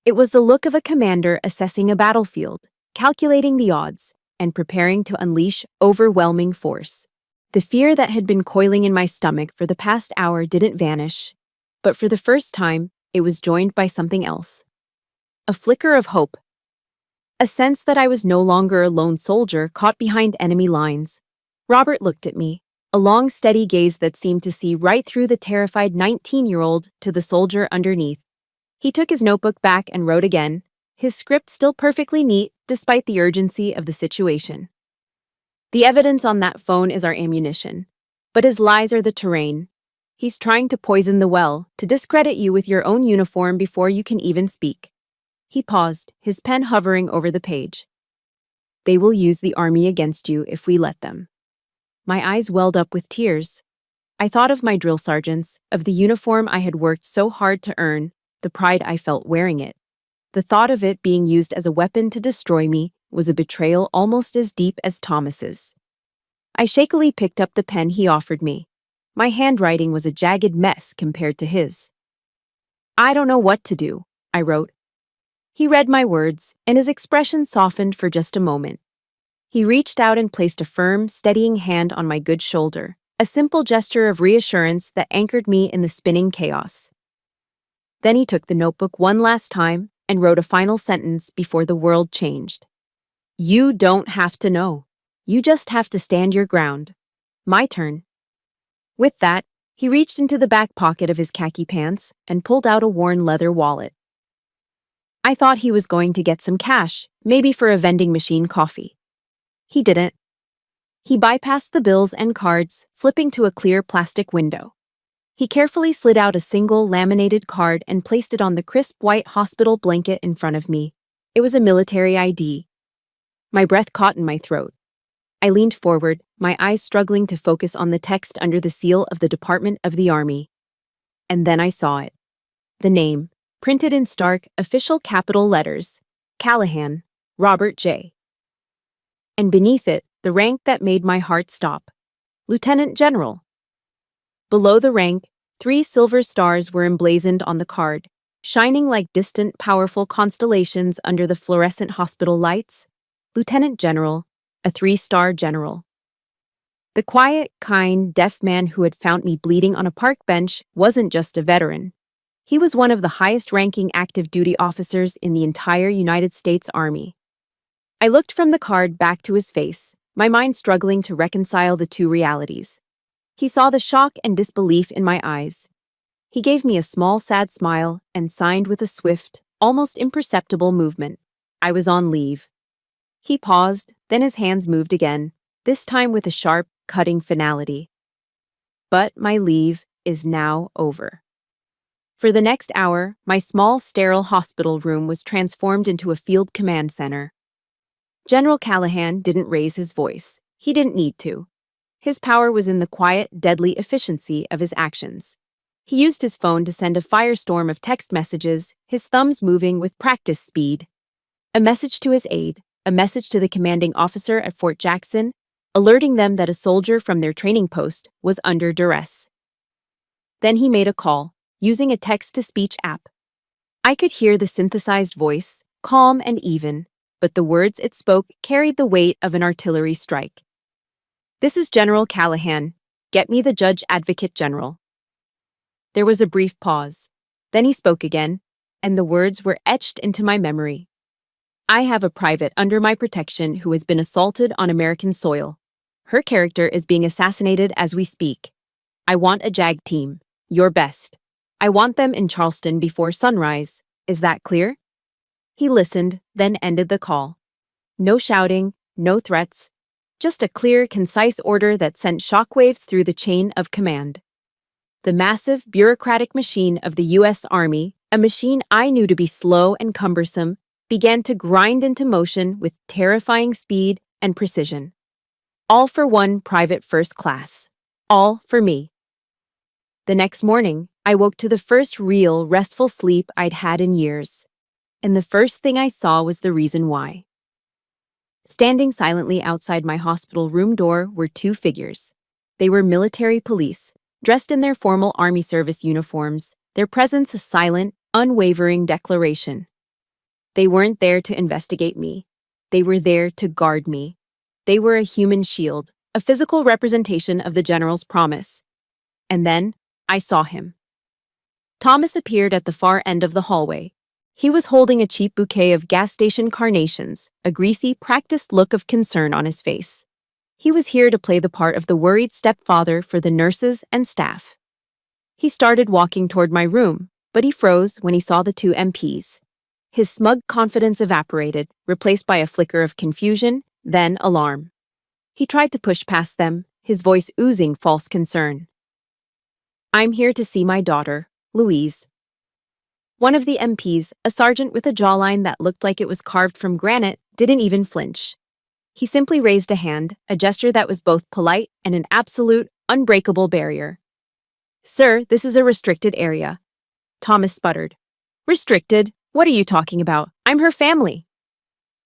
It was the look of a commander assessing a battlefield, calculating the odds, and preparing to unleash overwhelming force. The fear that had been coiling in my stomach for the past hour didn't vanish, but for the first time, it was joined by something else. A flicker of hope. A sense that I was no longer a lone soldier caught behind enemy lines. Robert looked at me, a long, steady gaze that seemed to see right through the terrified 19-year-old to the soldier underneath. He took his notebook back and wrote again, his script still perfectly neat despite the urgency of the situation. The evidence on that phone is our ammunition, but his lies are the terrain. He's trying to poison the well, to discredit you with your own uniform before you can even speak. He paused, his pen hovering over the page. They will use the army against you if we let them. My eyes welled up with tears. I thought of my drill sergeants, of the uniform I had worked so hard to earn, the pride I felt wearing it. The thought of it being used as a weapon to destroy me was a betrayal almost as deep as Thomas's. I shakily picked up the pen he offered me. My handwriting was a jagged mess compared to his. I don't know what to do, I wrote. He read my words, and his expression softened for just a moment. He reached out and placed a firm, steadying hand on my good shoulder, a simple gesture of reassurance that anchored me in the spinning chaos. Then he took the notebook one last time and wrote a final sentence before the world changed. You don't have to know. You just have to stand your ground. My turn. With that, he reached into the back pocket of his khaki pants and pulled out a worn leather wallet. I thought he was going to get some cash, maybe for a vending machine coffee. He didn't. He bypassed the bills and cards, flipping to a clear plastic window. He carefully slid out a single laminated card and placed it on the crisp white hospital blanket in front of me. It was a military ID. My breath caught in my throat. I leaned forward, my eyes struggling to focus on the text under the seal of the Department of the Army. And then I saw it. The name, printed in stark, official capital letters, Callahan, Robert J. And beneath it, the rank that made my heart stop. Lieutenant General. Below the rank, 3 silver stars were emblazoned on the card, shining like distant, powerful constellations under the fluorescent hospital lights. Lieutenant General, a 3-star general. The quiet, kind, deaf man who had found me bleeding on a park bench wasn't just a veteran. He was one of the highest-ranking active duty officers in the entire United States Army. I looked from the card back to his face, my mind struggling to reconcile the 2 realities. He saw the shock and disbelief in my eyes. He gave me a small, sad smile and signed with a swift, almost imperceptible movement. I was on leave. He paused, then his hands moved again, this time with a sharp, cutting finality. But my leave is now over. For the next hour, my small, sterile hospital room was transformed into a field command center. General Callahan didn't raise his voice. He didn't need to. His power was in the quiet, deadly efficiency of his actions. He used his phone to send a firestorm of text messages, his thumbs moving with practice speed. A message to his aide, a message to the commanding officer at Fort Jackson, alerting them that a soldier from their training post was under duress. Then he made a call, using a text-to-speech app. I could hear the synthesized voice, calm and even, but the words it spoke carried the weight of an artillery strike. "This is General Callahan. Get me the Judge Advocate General." There was a brief pause. Then he spoke again, and the words were etched into my memory. "I have a private under my protection who has been assaulted on American soil. Her character is being assassinated as we speak. I want a JAG team, your best. I want them in Charleston before sunrise. Is that clear?" He listened, then ended the call. No shouting, no threats, just a clear, concise order that sent shockwaves through the chain of command. The massive, bureaucratic machine of the U.S. Army, a machine I knew to be slow and cumbersome, began to grind into motion with terrifying speed and precision. All for one private first class. All for me. The next morning, I woke to the first real, restful sleep I'd had in years. And the first thing I saw was the reason why. Standing silently outside my hospital room door were two figures. They were military police, dressed in their formal Army service uniforms, their presence a silent, unwavering declaration. They weren't there to investigate me. They were there to guard me. They were a human shield, a physical representation of the General's promise. And then, I saw him. Thomas appeared at the far end of the hallway. He was holding a cheap bouquet of gas station carnations, a greasy, practiced look of concern on his face. He was here to play the part of the worried stepfather for the nurses and staff. He started walking toward my room, but he froze when he saw the two MPs. His smug confidence evaporated, replaced by a flicker of confusion, then alarm. He tried to push past them, his voice oozing false concern. "I'm here to see my daughter, Louise." One of the MPs, a sergeant with a jawline that looked like it was carved from granite, didn't even flinch. He simply raised a hand, a gesture that was both polite and an absolute, unbreakable barrier. "Sir, this is a restricted area." Thomas sputtered. "Restricted? What are you talking about? I'm her family."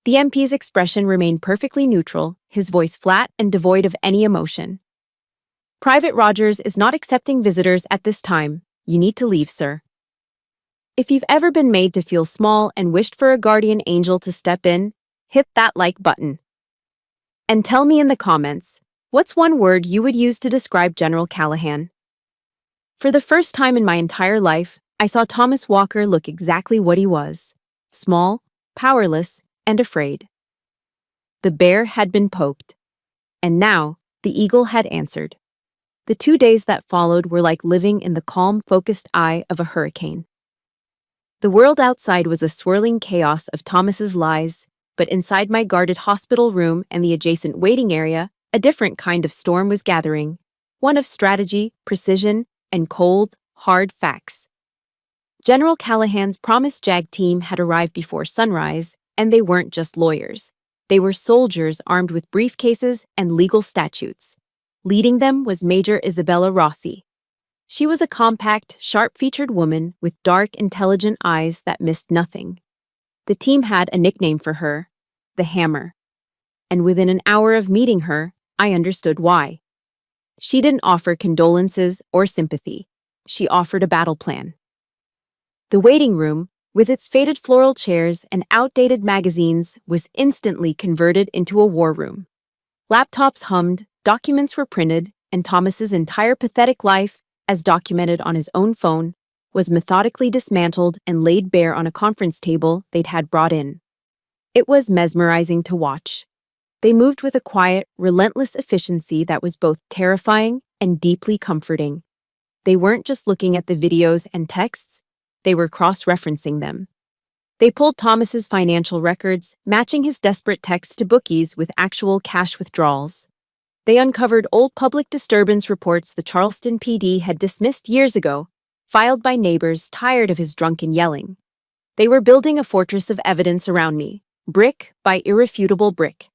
The MP's expression remained perfectly neutral, his voice flat and devoid of any emotion. "Private Rogers is not accepting visitors at this time. You need to leave, sir." If you've ever been made to feel small and wished for a guardian angel to step in, hit that like button. And tell me in the comments, what's one word you would use to describe General Callahan? For the first time in my entire life, I saw Thomas Walker look exactly what he was: small, powerless, and afraid. The bear had been poked, and now the eagle had answered. The 2 days that followed were like living in the calm, focused eye of a hurricane. The world outside was a swirling chaos of Thomas's lies, but inside my guarded hospital room and the adjacent waiting area, a different kind of storm was gathering, one of strategy, precision, and cold, hard facts. General Callahan's promised JAG team had arrived before sunrise, and they weren't just lawyers. They were soldiers armed with briefcases and legal statutes. Leading them was Major Isabella Rossi. She was a compact, sharp-featured woman with dark, intelligent eyes that missed nothing. The team had a nickname for her, the Hammer. And within an hour of meeting her, I understood why. She didn't offer condolences or sympathy. She offered a battle plan. The waiting room, with its faded floral chairs and outdated magazines, was instantly converted into a war room. Laptops hummed, documents were printed, and Thomas's entire pathetic life, as documented on his own phone, was methodically dismantled and laid bare on a conference table they'd had brought in. It was mesmerizing to watch. They moved with a quiet, relentless efficiency that was both terrifying and deeply comforting. They weren't just looking at the videos and texts, they were cross-referencing them. They pulled Thomas's financial records, matching his desperate texts to bookies with actual cash withdrawals. They uncovered old public disturbance reports the Charleston PD had dismissed years ago, filed by neighbors tired of his drunken yelling. They were building a fortress of evidence around me, brick by irrefutable brick.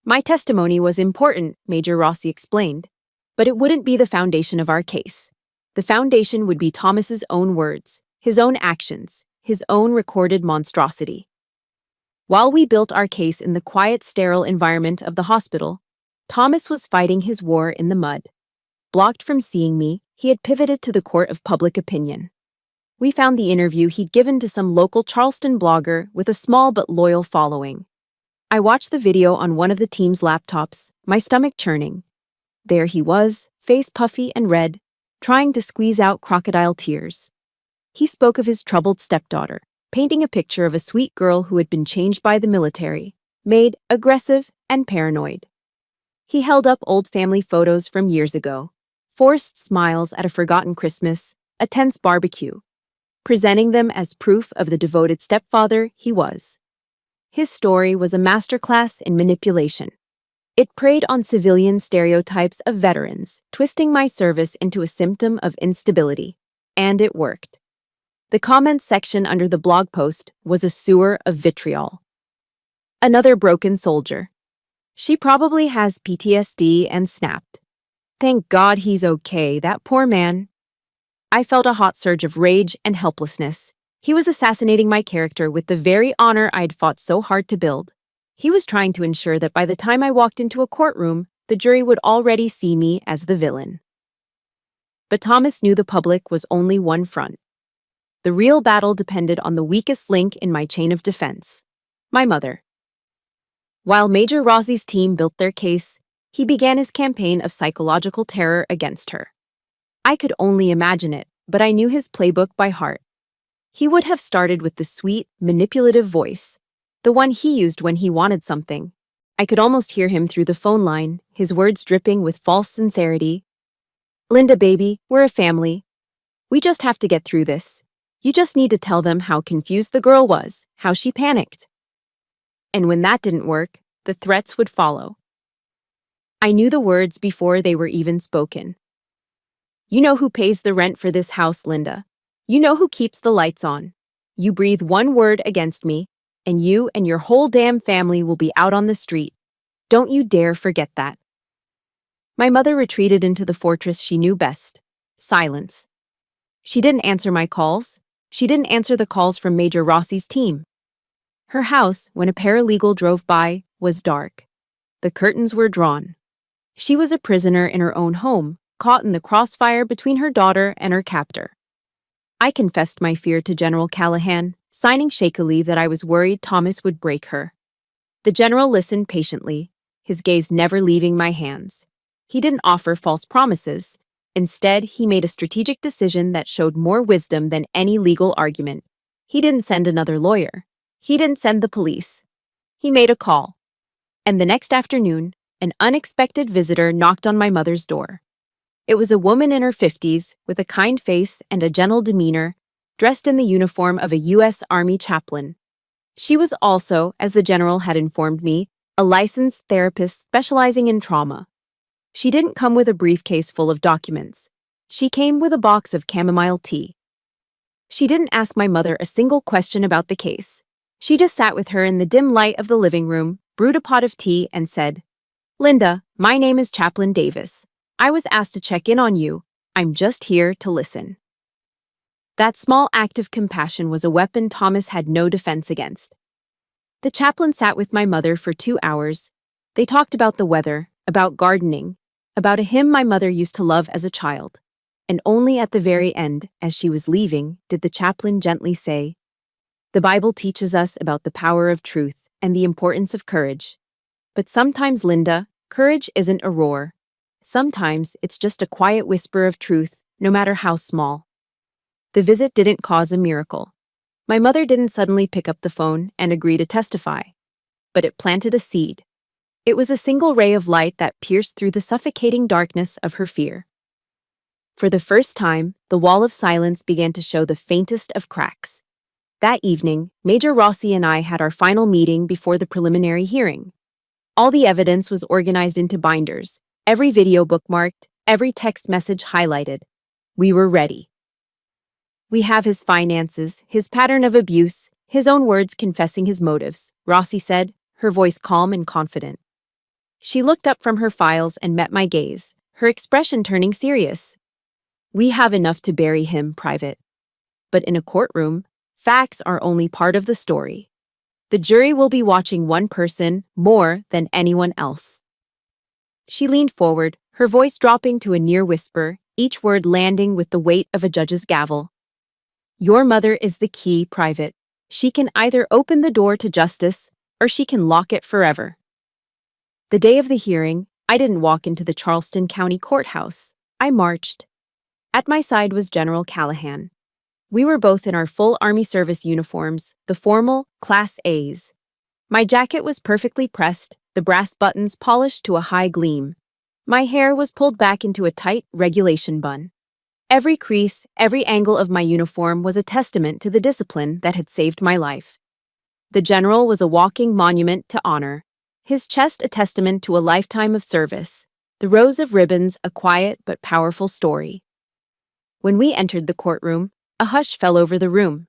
My testimony was important, Major Rossi explained, but it wouldn't be the foundation of our case. The foundation would be Thomas's own words, his own actions, his own recorded monstrosity. While we built our case in the quiet, sterile environment of the hospital, Thomas was fighting his war in the mud. Blocked from seeing me, He had pivoted to the court of public opinion. We found the interview he'd given to some local Charleston blogger with a small but loyal following. I watched the video on one of the team's laptops, my stomach churning. There he was, face puffy and red, trying to squeeze out crocodile tears. He spoke of his troubled stepdaughter, painting a picture of a sweet girl who had been changed by the military, made aggressive and paranoid. He held up old family photos from years ago, forced smiles at a forgotten Christmas, a tense barbecue, presenting them as proof of the devoted stepfather he was. His story was a masterclass in manipulation. It preyed on civilian stereotypes of veterans, twisting my service into a symptom of instability. And it worked. The comments section under the blog post was a sewer of vitriol. Another broken soldier. She probably has PTSD and snapped. Thank God he's okay, that poor man. I felt a hot surge of rage and helplessness. He was assassinating my character with the very honor I'd fought so hard to build. He was trying to ensure that by the time I walked into a courtroom, the jury would already see me as the villain. But Thomas knew the public was only one front. The real battle depended on the weakest link in my chain of defense, my mother. While Major Rossi's team built their case, he began his campaign of psychological terror against her. I could only imagine it, but I knew his playbook by heart. He would have started with the sweet, manipulative voice, the one he used when he wanted something. I could almost hear him through the phone line, his words dripping with false sincerity. "Linda, baby, we're a family. We just have to get through this. You just need to tell them how confused the girl was, how she panicked." And when that didn't work, the threats would follow. I knew the words before they were even spoken. "You know who pays the rent for this house, Linda. You know who keeps the lights on. You breathe one word against me, and you and your whole damn family will be out on the street. Don't you dare forget that." My mother retreated into the fortress she knew best: silence. She didn't answer my calls. She didn't answer the calls from Major Rossi's team. Her house, when a paralegal drove by, was dark. The curtains were drawn. She was a prisoner in her own home, caught in the crossfire between her daughter and her captor. I confessed my fear to General Callahan, signing shakily that I was worried Thomas would break her. The general listened patiently, his gaze never leaving my hands. He didn't offer false promises. Instead, he made a strategic decision that showed more wisdom than any legal argument. He didn't send another lawyer. He didn't send the police. He made a call. And the next afternoon, an unexpected visitor knocked on my mother's door. It was a woman in her 50s, with a kind face and a gentle demeanor, dressed in the uniform of a U.S. Army chaplain. She was also, as the general had informed me, a licensed therapist specializing in trauma. She didn't come with a briefcase full of documents. She came with a box of chamomile tea. She didn't ask my mother a single question about the case. She just sat with her in the dim light of the living room, brewed a pot of tea, and said, "Linda, my name is Chaplain Davis. I was asked to check in on you. I'm just here to listen." That small act of compassion was a weapon Thomas had no defense against. The chaplain sat with my mother for 2 hours. They talked about the weather, about gardening, about a hymn my mother used to love as a child. And only at the very end, as she was leaving, did the chaplain gently say, "The Bible teaches us about the power of truth and the importance of courage. But sometimes, Linda, courage isn't a roar. Sometimes it's just a quiet whisper of truth, no matter how small." The visit didn't cause a miracle. My mother didn't suddenly pick up the phone and agree to testify. But it planted a seed. It was a single ray of light that pierced through the suffocating darkness of her fear. For the first time, the wall of silence began to show the faintest of cracks. That evening, Major Rossi and I had our final meeting before the preliminary hearing. All the evidence was organized into binders, every video bookmarked, every text message highlighted. We were ready. "We have his finances, his pattern of abuse, his own words confessing his motives," Rossi said, her voice calm and confident. She looked up from her files and met my gaze, her expression turning serious. "We have enough to bury him, Private. But in a courtroom, facts are only part of the story. The jury will be watching one person more than anyone else." She leaned forward, her voice dropping to a near whisper, each word landing with the weight of a judge's gavel. Your mother is the key, Private. She can either open the door to justice or she can lock it forever. The day of the hearing, I didn't walk into the Charleston County Courthouse. I marched. At my side was General Callahan. We were both in our full Army service uniforms, the formal Class A's. My jacket was perfectly pressed, the brass buttons polished to a high gleam. My hair was pulled back into a tight regulation bun. Every crease, every angle of my uniform was a testament to the discipline that had saved my life. The general was a walking monument to honor, his chest a testament to a lifetime of service, the rows of ribbons a quiet but powerful story. When we entered the courtroom, a hush fell over the room.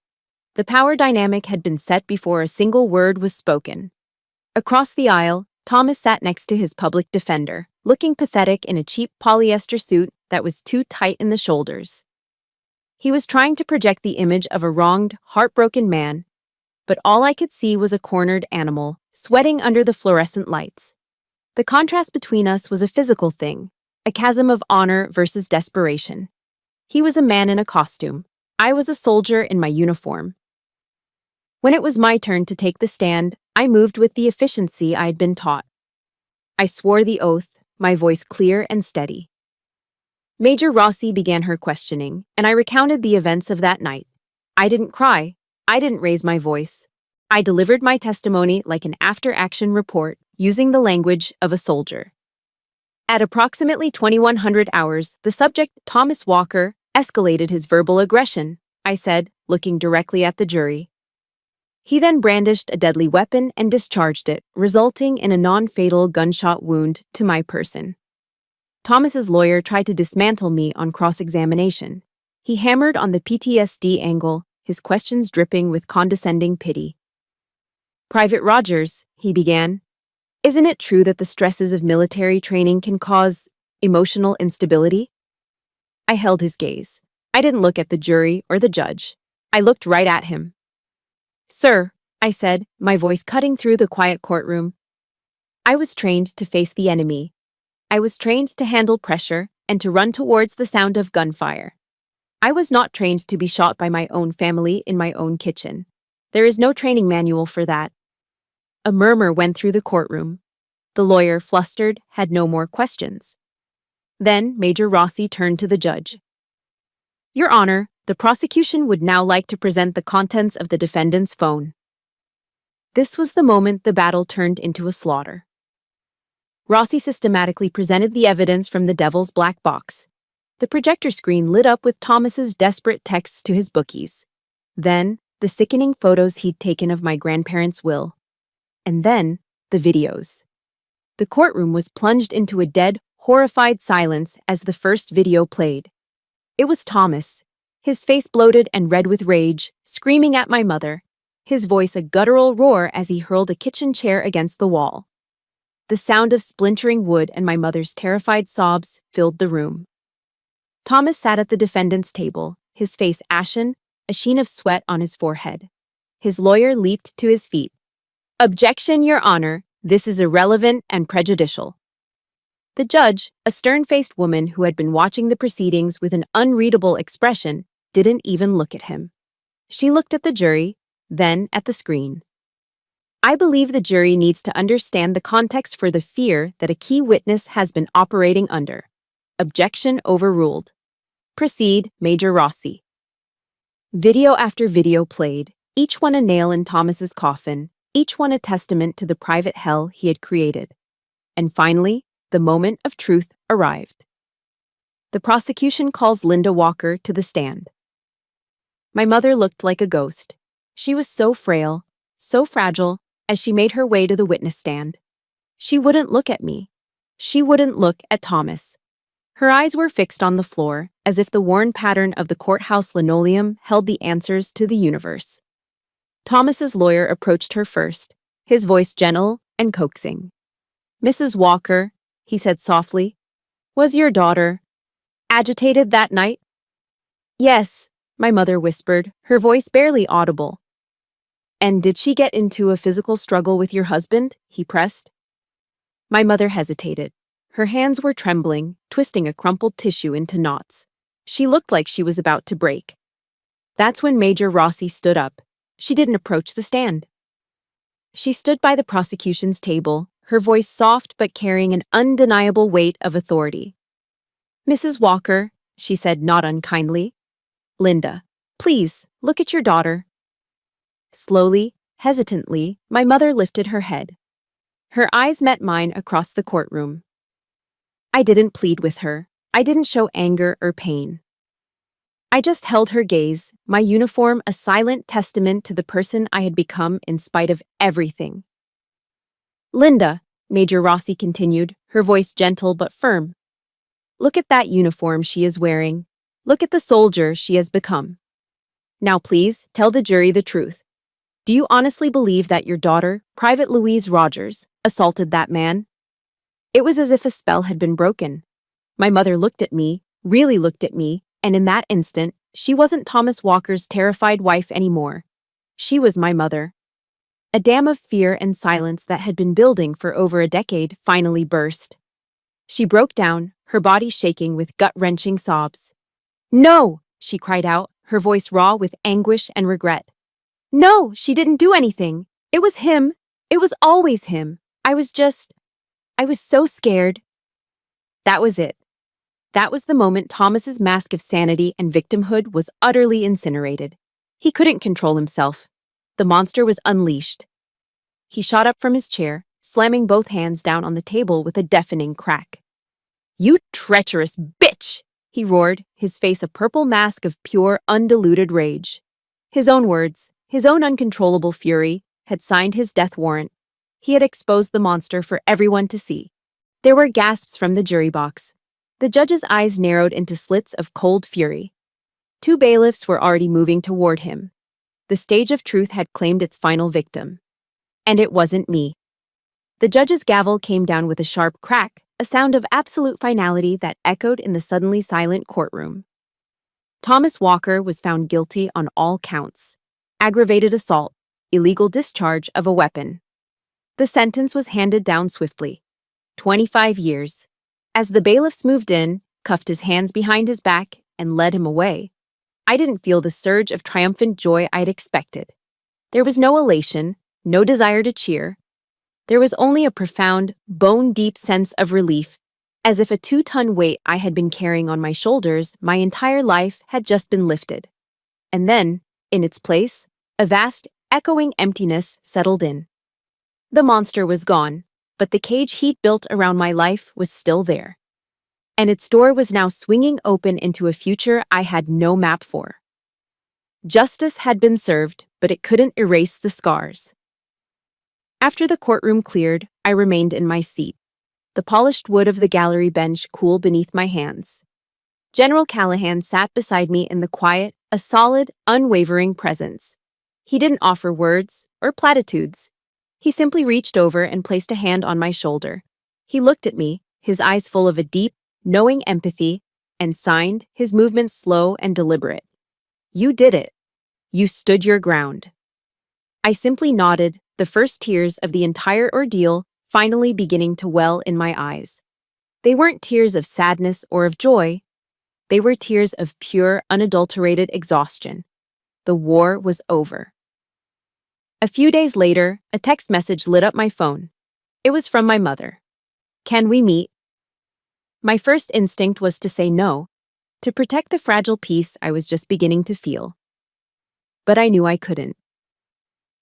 The power dynamic had been set before a single word was spoken. Across the aisle, Thomas sat next to his public defender, looking pathetic in a cheap polyester suit that was too tight in the shoulders. He was trying to project the image of a wronged, heartbroken man, but all I could see was a cornered animal, sweating under the fluorescent lights. The contrast between us was a physical thing, a chasm of honor versus desperation. He was a man in a costume. I was a soldier in my uniform. When it was my turn to take the stand, I moved with the efficiency I had been taught. I swore the oath, my voice clear and steady. Major Rossi began her questioning, and I recounted the events of that night. I didn't cry. I didn't raise my voice. I delivered my testimony like an after-action report, using the language of a soldier. At approximately 2100 hours, the subject, Thomas Walker, escalated his verbal aggression, I said, looking directly at the jury. He then brandished a deadly weapon and discharged it, resulting in a non-fatal gunshot wound to my person. Thomas's lawyer tried to dismantle me on cross-examination. He hammered on the PTSD angle, his questions dripping with condescending pity. Private Rogers, he began, isn't it true that the stresses of military training can cause emotional instability? I held his gaze. I didn't look at the jury or the judge. I looked right at him. Sir, I said, my voice cutting through the quiet courtroom. I was trained to face the enemy. I was trained to handle pressure and to run towards the sound of gunfire. I was not trained to be shot by my own family in my own kitchen. There is no training manual for that. A murmur went through the courtroom. The lawyer, flustered, had no more questions. Then Major Rossi turned to the judge. Your Honor, the prosecution would now like to present the contents of the defendant's phone. This was the moment the battle turned into a slaughter. Rossi systematically presented the evidence from the devil's black box. The projector screen lit up with Thomas's desperate texts to his bookies. Then, the sickening photos he'd taken of my grandparents' will. And then, the videos. The courtroom was plunged into a dead, horrified silence as the first video played. It was Thomas, his face bloated and red with rage, screaming at my mother, his voice a guttural roar as he hurled a kitchen chair against the wall. The sound of splintering wood and my mother's terrified sobs filled the room. Thomas sat at the defendant's table, his face ashen, a sheen of sweat on his forehead. His lawyer leaped to his feet. Objection, Your Honor. This is irrelevant and prejudicial. The judge, a stern-faced woman who had been watching the proceedings with an unreadable expression, didn't even look at him. She looked at the jury, then at the screen. I believe the jury needs to understand the context for the fear that a key witness has been operating under. Objection overruled. Proceed, Major Rossi. Video after video played, each one a nail in Thomas's coffin, each one a testament to the private hell he had created. And finally, the moment of truth arrived. The prosecution calls Linda Walker to the stand. My mother looked like a ghost. She was so frail, so fragile, as she made her way to the witness stand. She wouldn't look at me. She wouldn't look at Thomas. Her eyes were fixed on the floor, as if the worn pattern of the courthouse linoleum held the answers to the universe. Thomas's lawyer approached her first, his voice gentle and coaxing. Mrs. Walker, he said softly, was your daughter agitated that night? Yes, my mother whispered, her voice barely audible. And did she get into a physical struggle with your husband? He pressed. My mother hesitated. Her hands were trembling, twisting a crumpled tissue into knots. She looked like she was about to break. That's when Major Rossi stood up. She didn't approach the stand. She stood by the prosecution's table, her voice soft but carrying an undeniable weight of authority. "Mrs. Walker," she said not unkindly. "Linda, please, look at your daughter." Slowly, hesitantly, my mother lifted her head. Her eyes met mine across the courtroom. I didn't plead with her. I didn't show anger or pain. I just held her gaze, my uniform a silent testament to the person I had become in spite of everything. "Linda," Major Rossi continued, her voice gentle but firm. "Look at that uniform she is wearing. Look at the soldier she has become. Now please, tell the jury the truth. Do you honestly believe that your daughter, Private Louise Rogers, assaulted that man?" It was as if a spell had been broken. My mother looked at me, really looked at me, and in that instant, she wasn't Thomas Walker's terrified wife anymore. She was my mother. A dam of fear and silence that had been building for over a decade finally burst. She broke down, her body shaking with gut-wrenching sobs. "No!" she cried out, her voice raw with anguish and regret. "No, she didn't do anything. It was him. It was always him. I was so scared." That was it. That was the moment Thomas's mask of sanity and victimhood was utterly incinerated. He couldn't control himself. The monster was unleashed. He shot up from his chair, slamming both hands down on the table with a deafening crack. "You treacherous bitch!" he roared, his face a purple mask of pure, undiluted rage. His own words, his own uncontrollable fury, had signed his death warrant. He had exposed the monster for everyone to see. There were gasps from the jury box. The judge's eyes narrowed into slits of cold fury. Two bailiffs were already moving toward him. The stage of truth had claimed its final victim. And it wasn't me. The judge's gavel came down with a sharp crack, a sound of absolute finality that echoed in the suddenly silent courtroom. Thomas Walker was found guilty on all counts: aggravated assault, illegal discharge of a weapon. The sentence was handed down swiftly. 25 years. As the bailiffs moved in, cuffed his hands behind his back, and led him away, I didn't feel the surge of triumphant joy I'd expected. There was no elation, no desire to cheer. There was only a profound, bone-deep sense of relief, as if a 2-ton weight I had been carrying on my shoulders my entire life had just been lifted. And then, in its place, a vast, echoing emptiness settled in. The monster was gone, but the cage he'd built around my life was still there. And its door was now swinging open into a future I had no map for. Justice had been served, but it couldn't erase the scars. After the courtroom cleared, I remained in my seat, the polished wood of the gallery bench cool beneath my hands. General Callahan sat beside me in the quiet, a solid, unwavering presence. He didn't offer words or platitudes. He simply reached over and placed a hand on my shoulder. He looked at me, his eyes full of a deep, knowing empathy, and signed, his movements slow and deliberate. "You did it. You stood your ground." I simply nodded, the first tears of the entire ordeal finally beginning to well in my eyes. They weren't tears of sadness or of joy. They were tears of pure, unadulterated exhaustion. The war was over. A few days later, a text message lit up my phone. It was from my mother. "Can we meet?" My first instinct was to say no, to protect the fragile peace I was just beginning to feel. But I knew I couldn't.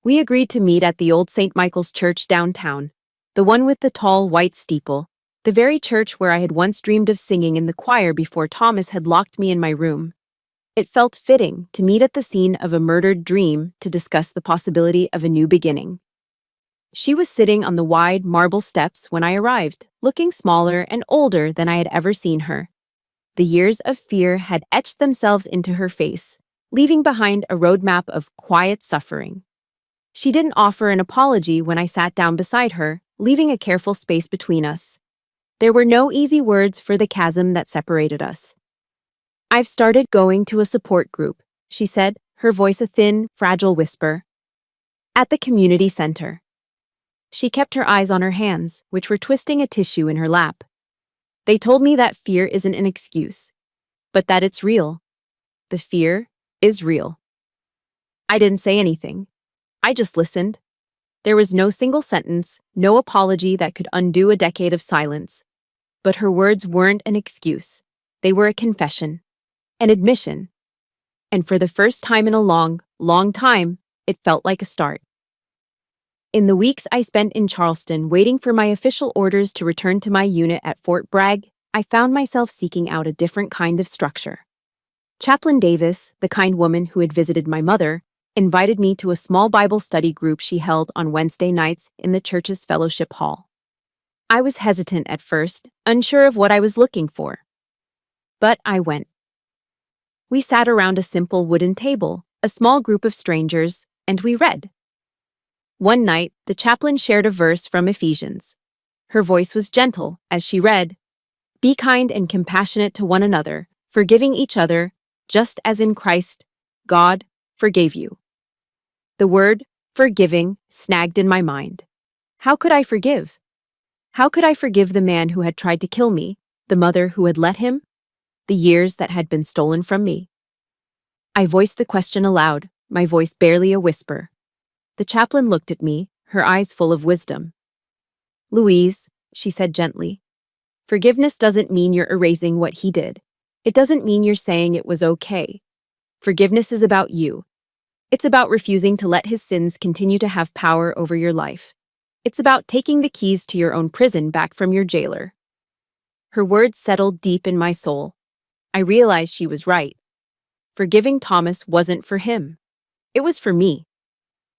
We agreed to meet at the old St. Michael's Church downtown, the one with the tall white steeple, the very church where I had once dreamed of singing in the choir before Thomas had locked me in my room. It felt fitting to meet at the scene of a murdered dream to discuss the possibility of a new beginning. She was sitting on the wide marble steps when I arrived, looking smaller and older than I had ever seen her. The years of fear had etched themselves into her face, leaving behind a roadmap of quiet suffering. She didn't offer an apology when I sat down beside her, leaving a careful space between us. There were no easy words for the chasm that separated us. "I've started going to a support group," she said, her voice a thin, fragile whisper. "At the community center." She kept her eyes on her hands, which were twisting a tissue in her lap. They told me that fear isn't an excuse, but that it's real. The fear is real. I didn't say anything. I just listened. There was no single sentence, no apology that could undo a decade of silence. But her words weren't an excuse. They were a confession, an admission. And for the first time in a long, long time, it felt like a start. In the weeks I spent in Charleston waiting for my official orders to return to my unit at Fort Bragg, I found myself seeking out a different kind of structure. Chaplain Davis, the kind woman who had visited my mother, invited me to a small Bible study group she held on Wednesday nights in the church's fellowship hall. I was hesitant at first, unsure of what I was looking for. But I went. We sat around a simple wooden table, a small group of strangers, and we read. One night, the chaplain shared a verse from Ephesians. Her voice was gentle as she read, "Be kind and compassionate to one another, forgiving each other, just as in Christ, God forgave you." The word forgiving snagged in my mind. How could I forgive? How could I forgive the man who had tried to kill me, the mother who had let him, the years that had been stolen from me? I voiced the question aloud, my voice barely a whisper. The chaplain looked at me, her eyes full of wisdom. "Louise," she said gently, "forgiveness doesn't mean you're erasing what he did. It doesn't mean you're saying it was okay. Forgiveness is about you. It's about refusing to let his sins continue to have power over your life. It's about taking the keys to your own prison back from your jailer." Her words settled deep in my soul. I realized she was right. Forgiving Thomas wasn't for him. It was for me.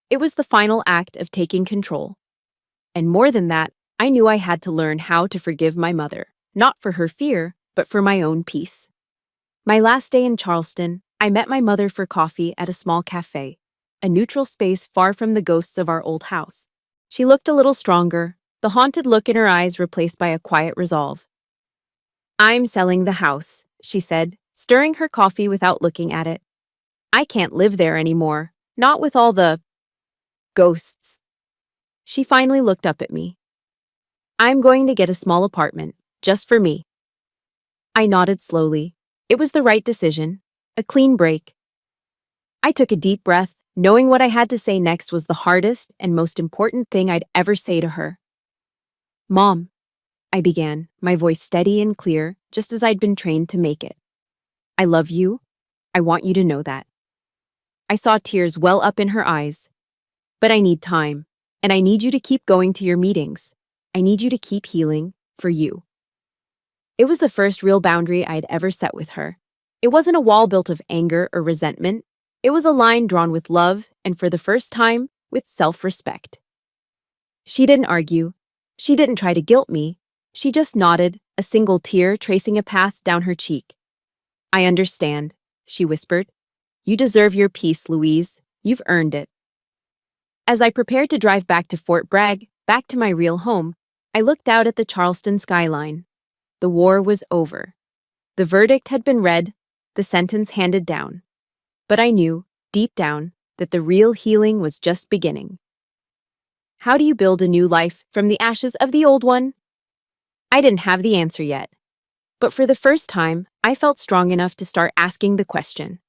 It was the final act of taking control. And more than that, I knew I had to learn how to forgive my mother, not for her fear, but for my own peace. My last day in Charleston, I met my mother for coffee at a small cafe, a neutral space far from the ghosts of our old house. She looked a little stronger, the haunted look in her eyes replaced by a quiet resolve. "I'm selling the house," she said, stirring her coffee without looking at it. "I can't live there anymore, not with all the ghosts." She finally looked up at me. "I'm going to get a small apartment, just for me." I nodded slowly. It was the right decision, a clean break. I took a deep breath, knowing what I had to say next was the hardest and most important thing I'd ever say to her. "Mom," I began, my voice steady and clear, just as I'd been trained to make it. "I love you. I want you to know that." I saw tears well up in her eyes. "But I need time, and I need you to keep going to your meetings. I need you to keep healing, for you." It was the first real boundary I'd ever set with her. It wasn't a wall built of anger or resentment. It was a line drawn with love, and for the first time, with self-respect. She didn't argue. She didn't try to guilt me. She just nodded, a single tear tracing a path down her cheek. "I understand," she whispered. "You deserve your peace, Louise. You've earned it." As I prepared to drive back to Fort Bragg, back to my real home, I looked out at the Charleston skyline. The war was over. The verdict had been read, the sentence handed down. But I knew, deep down, that the real healing was just beginning. How do you build a new life from the ashes of the old one? I didn't have the answer yet. But for the first time, I felt strong enough to start asking the question.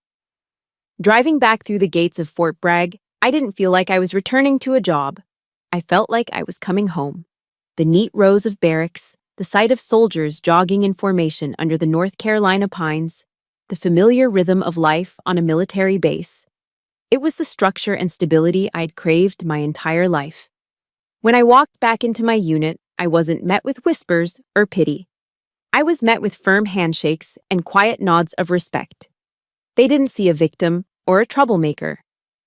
Driving back through the gates of Fort Bragg, I didn't feel like I was returning to a job. I felt like I was coming home. The neat rows of barracks, the sight of soldiers jogging in formation under the North Carolina pines, the familiar rhythm of life on a military base. It was the structure and stability I'd craved my entire life. When I walked back into my unit, I wasn't met with whispers or pity. I was met with firm handshakes and quiet nods of respect. They didn't see a victim or a troublemaker.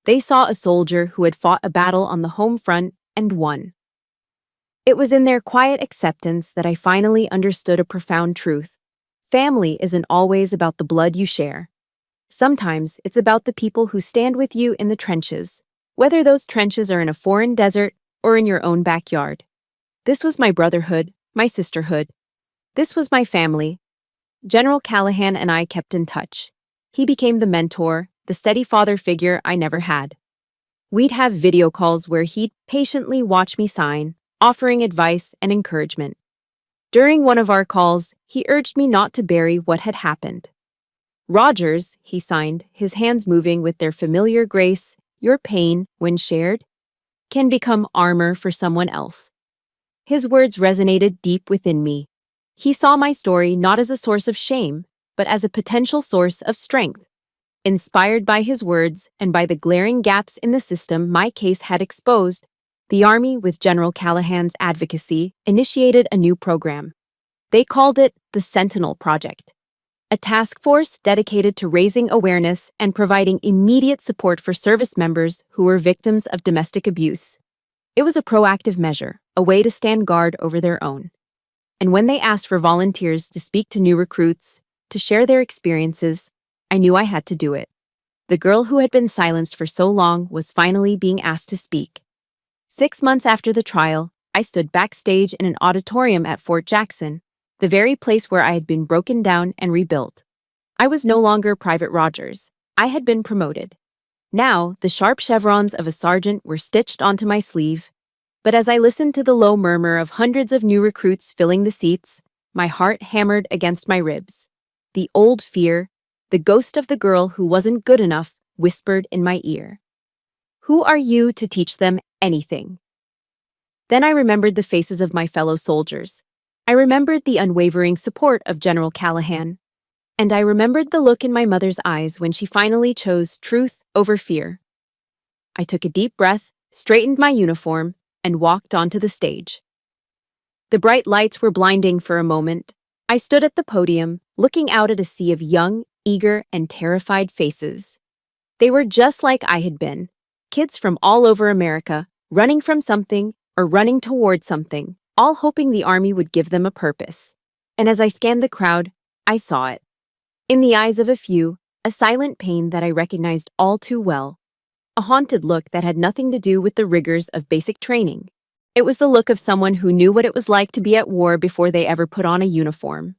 They saw a soldier who had fought a battle on the home front and won. It was in their quiet acceptance that I finally understood a profound truth. Family isn't always about the blood you share. Sometimes it's about the people who stand with you in the trenches, whether those trenches are in a foreign desert or in your own backyard. This was my brotherhood, my sisterhood. This was my family. General Callahan and I kept in touch. He became the mentor, the steady father figure I never had. We'd have video calls where he'd patiently watch me sign, offering advice and encouragement. During one of our calls, he urged me not to bury what had happened. Rogers, he signed, his hands moving with their familiar grace, your pain, when shared, can become armor for someone else. His words resonated deep within me. He saw my story not as a source of shame, but as a potential source of strength. Inspired by his words and by the glaring gaps in the system my case had exposed, the Army, with General Callahan's advocacy, initiated a new program. They called it the Sentinel Project, a task force dedicated to raising awareness and providing immediate support for service members who were victims of domestic abuse. It was a proactive measure, a way to stand guard over their own. And when they asked for volunteers to speak to new recruits, to share their experiences, I knew I had to do it. The girl who had been silenced for so long was finally being asked to speak. 6 months after the trial, I stood backstage in an auditorium at Fort Jackson, the very place where I had been broken down and rebuilt. I was no longer Private Rogers. I had been promoted. Now, the sharp chevrons of a sergeant were stitched onto my sleeve. But as I listened to the low murmur of hundreds of new recruits filling the seats, my heart hammered against my ribs. The old fear, the ghost of the girl who wasn't good enough, whispered in my ear. Who are you to teach them anything? Then I remembered the faces of my fellow soldiers. I remembered the unwavering support of General Callahan. And I remembered the look in my mother's eyes when she finally chose truth over fear. I took a deep breath, straightened my uniform, and walked onto the stage. The bright lights were blinding for a moment. I stood at the podium, looking out at a sea of young, eager, and terrified faces. They were just like I had been, kids from all over America, running from something or running toward something, all hoping the Army would give them a purpose. And as I scanned the crowd, I saw it. In the eyes of a few, a silent pain that I recognized all too well. A haunted look that had nothing to do with the rigors of basic training. It was the look of someone who knew what it was like to be at war before they ever put on a uniform.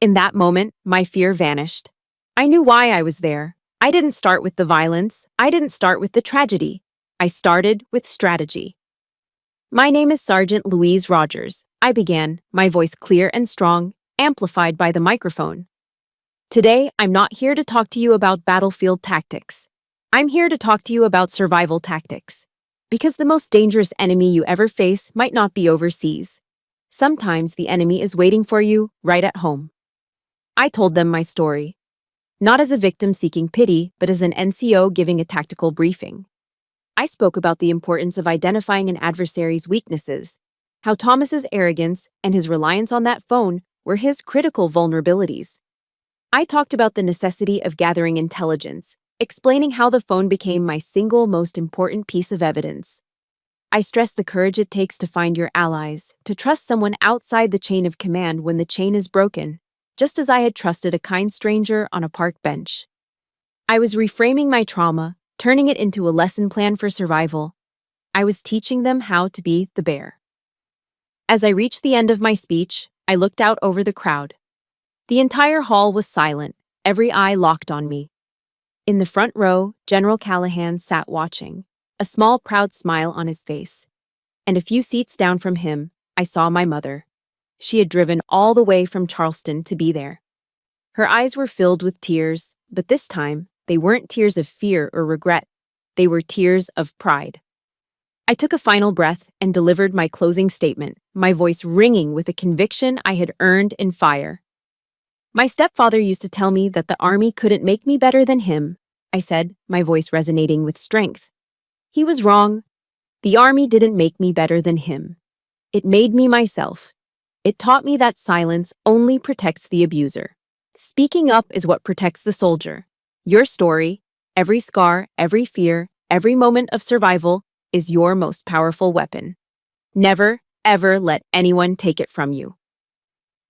In that moment, my fear vanished. I knew why I was there. I didn't start with the violence. I didn't start with the tragedy. I started with strategy. My name is Sergeant Louise Rogers, I began, my voice clear and strong, amplified by the microphone. Today, I'm not here to talk to you about battlefield tactics. I'm here to talk to you about survival tactics. Because the most dangerous enemy you ever face might not be overseas. Sometimes the enemy is waiting for you right at home. I told them my story. Not as a victim seeking pity, but as an NCO giving a tactical briefing. I spoke about the importance of identifying an adversary's weaknesses, how Thomas's arrogance and his reliance on that phone were his critical vulnerabilities. I talked about the necessity of gathering intelligence, explaining how the phone became my single most important piece of evidence. I stressed the courage it takes to find your allies, to trust someone outside the chain of command when the chain is broken, just as I had trusted a kind stranger on a park bench. I was reframing my trauma, turning it into a lesson plan for survival. I was teaching them how to be the bear. As I reached the end of my speech, I looked out over the crowd. The entire hall was silent, every eye locked on me. In the front row, General Callahan sat watching, a small proud smile on his face. And a few seats down from him, I saw my mother. She had driven all the way from Charleston to be there. Her eyes were filled with tears, but this time, they weren't tears of fear or regret. They were tears of pride. I took a final breath and delivered my closing statement, my voice ringing with a conviction I had earned in fire. My stepfather used to tell me that the Army couldn't make me better than him, I said, my voice resonating with strength. He was wrong. The Army didn't make me better than him. It made me myself. It taught me that silence only protects the abuser. Speaking up is what protects the soldier. Your story, every scar, every fear, every moment of survival, is your most powerful weapon. Never, ever let anyone take it from you.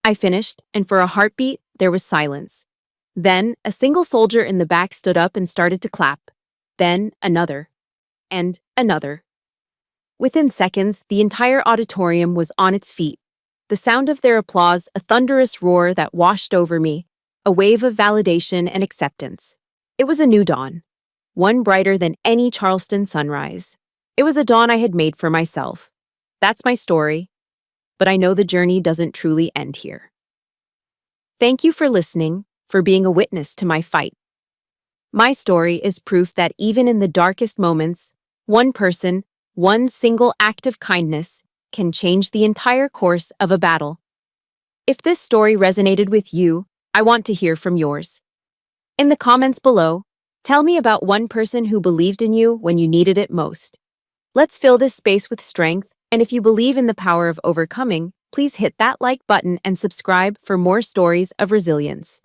I finished, and for a heartbeat, there was silence. Then, a single soldier in the back stood up and started to clap. Then, another. And another. Within seconds, the entire auditorium was on its feet. The sound of their applause, a thunderous roar that washed over me, a wave of validation and acceptance. It was a new dawn, one brighter than any Charleston sunrise. It was a dawn I had made for myself. That's my story. but I know the journey doesn't truly end here. Thank you for listening, for being a witness to my fight. My story is proof that even in the darkest moments, one person, one single act of kindness, can change the entire course of a battle. If this story resonated with you, I want to hear from yours. In the comments below, tell me about one person who believed in you when you needed it most. Let's fill this space with strength, and if you believe in the power of overcoming, please hit that like button and subscribe for more stories of resilience.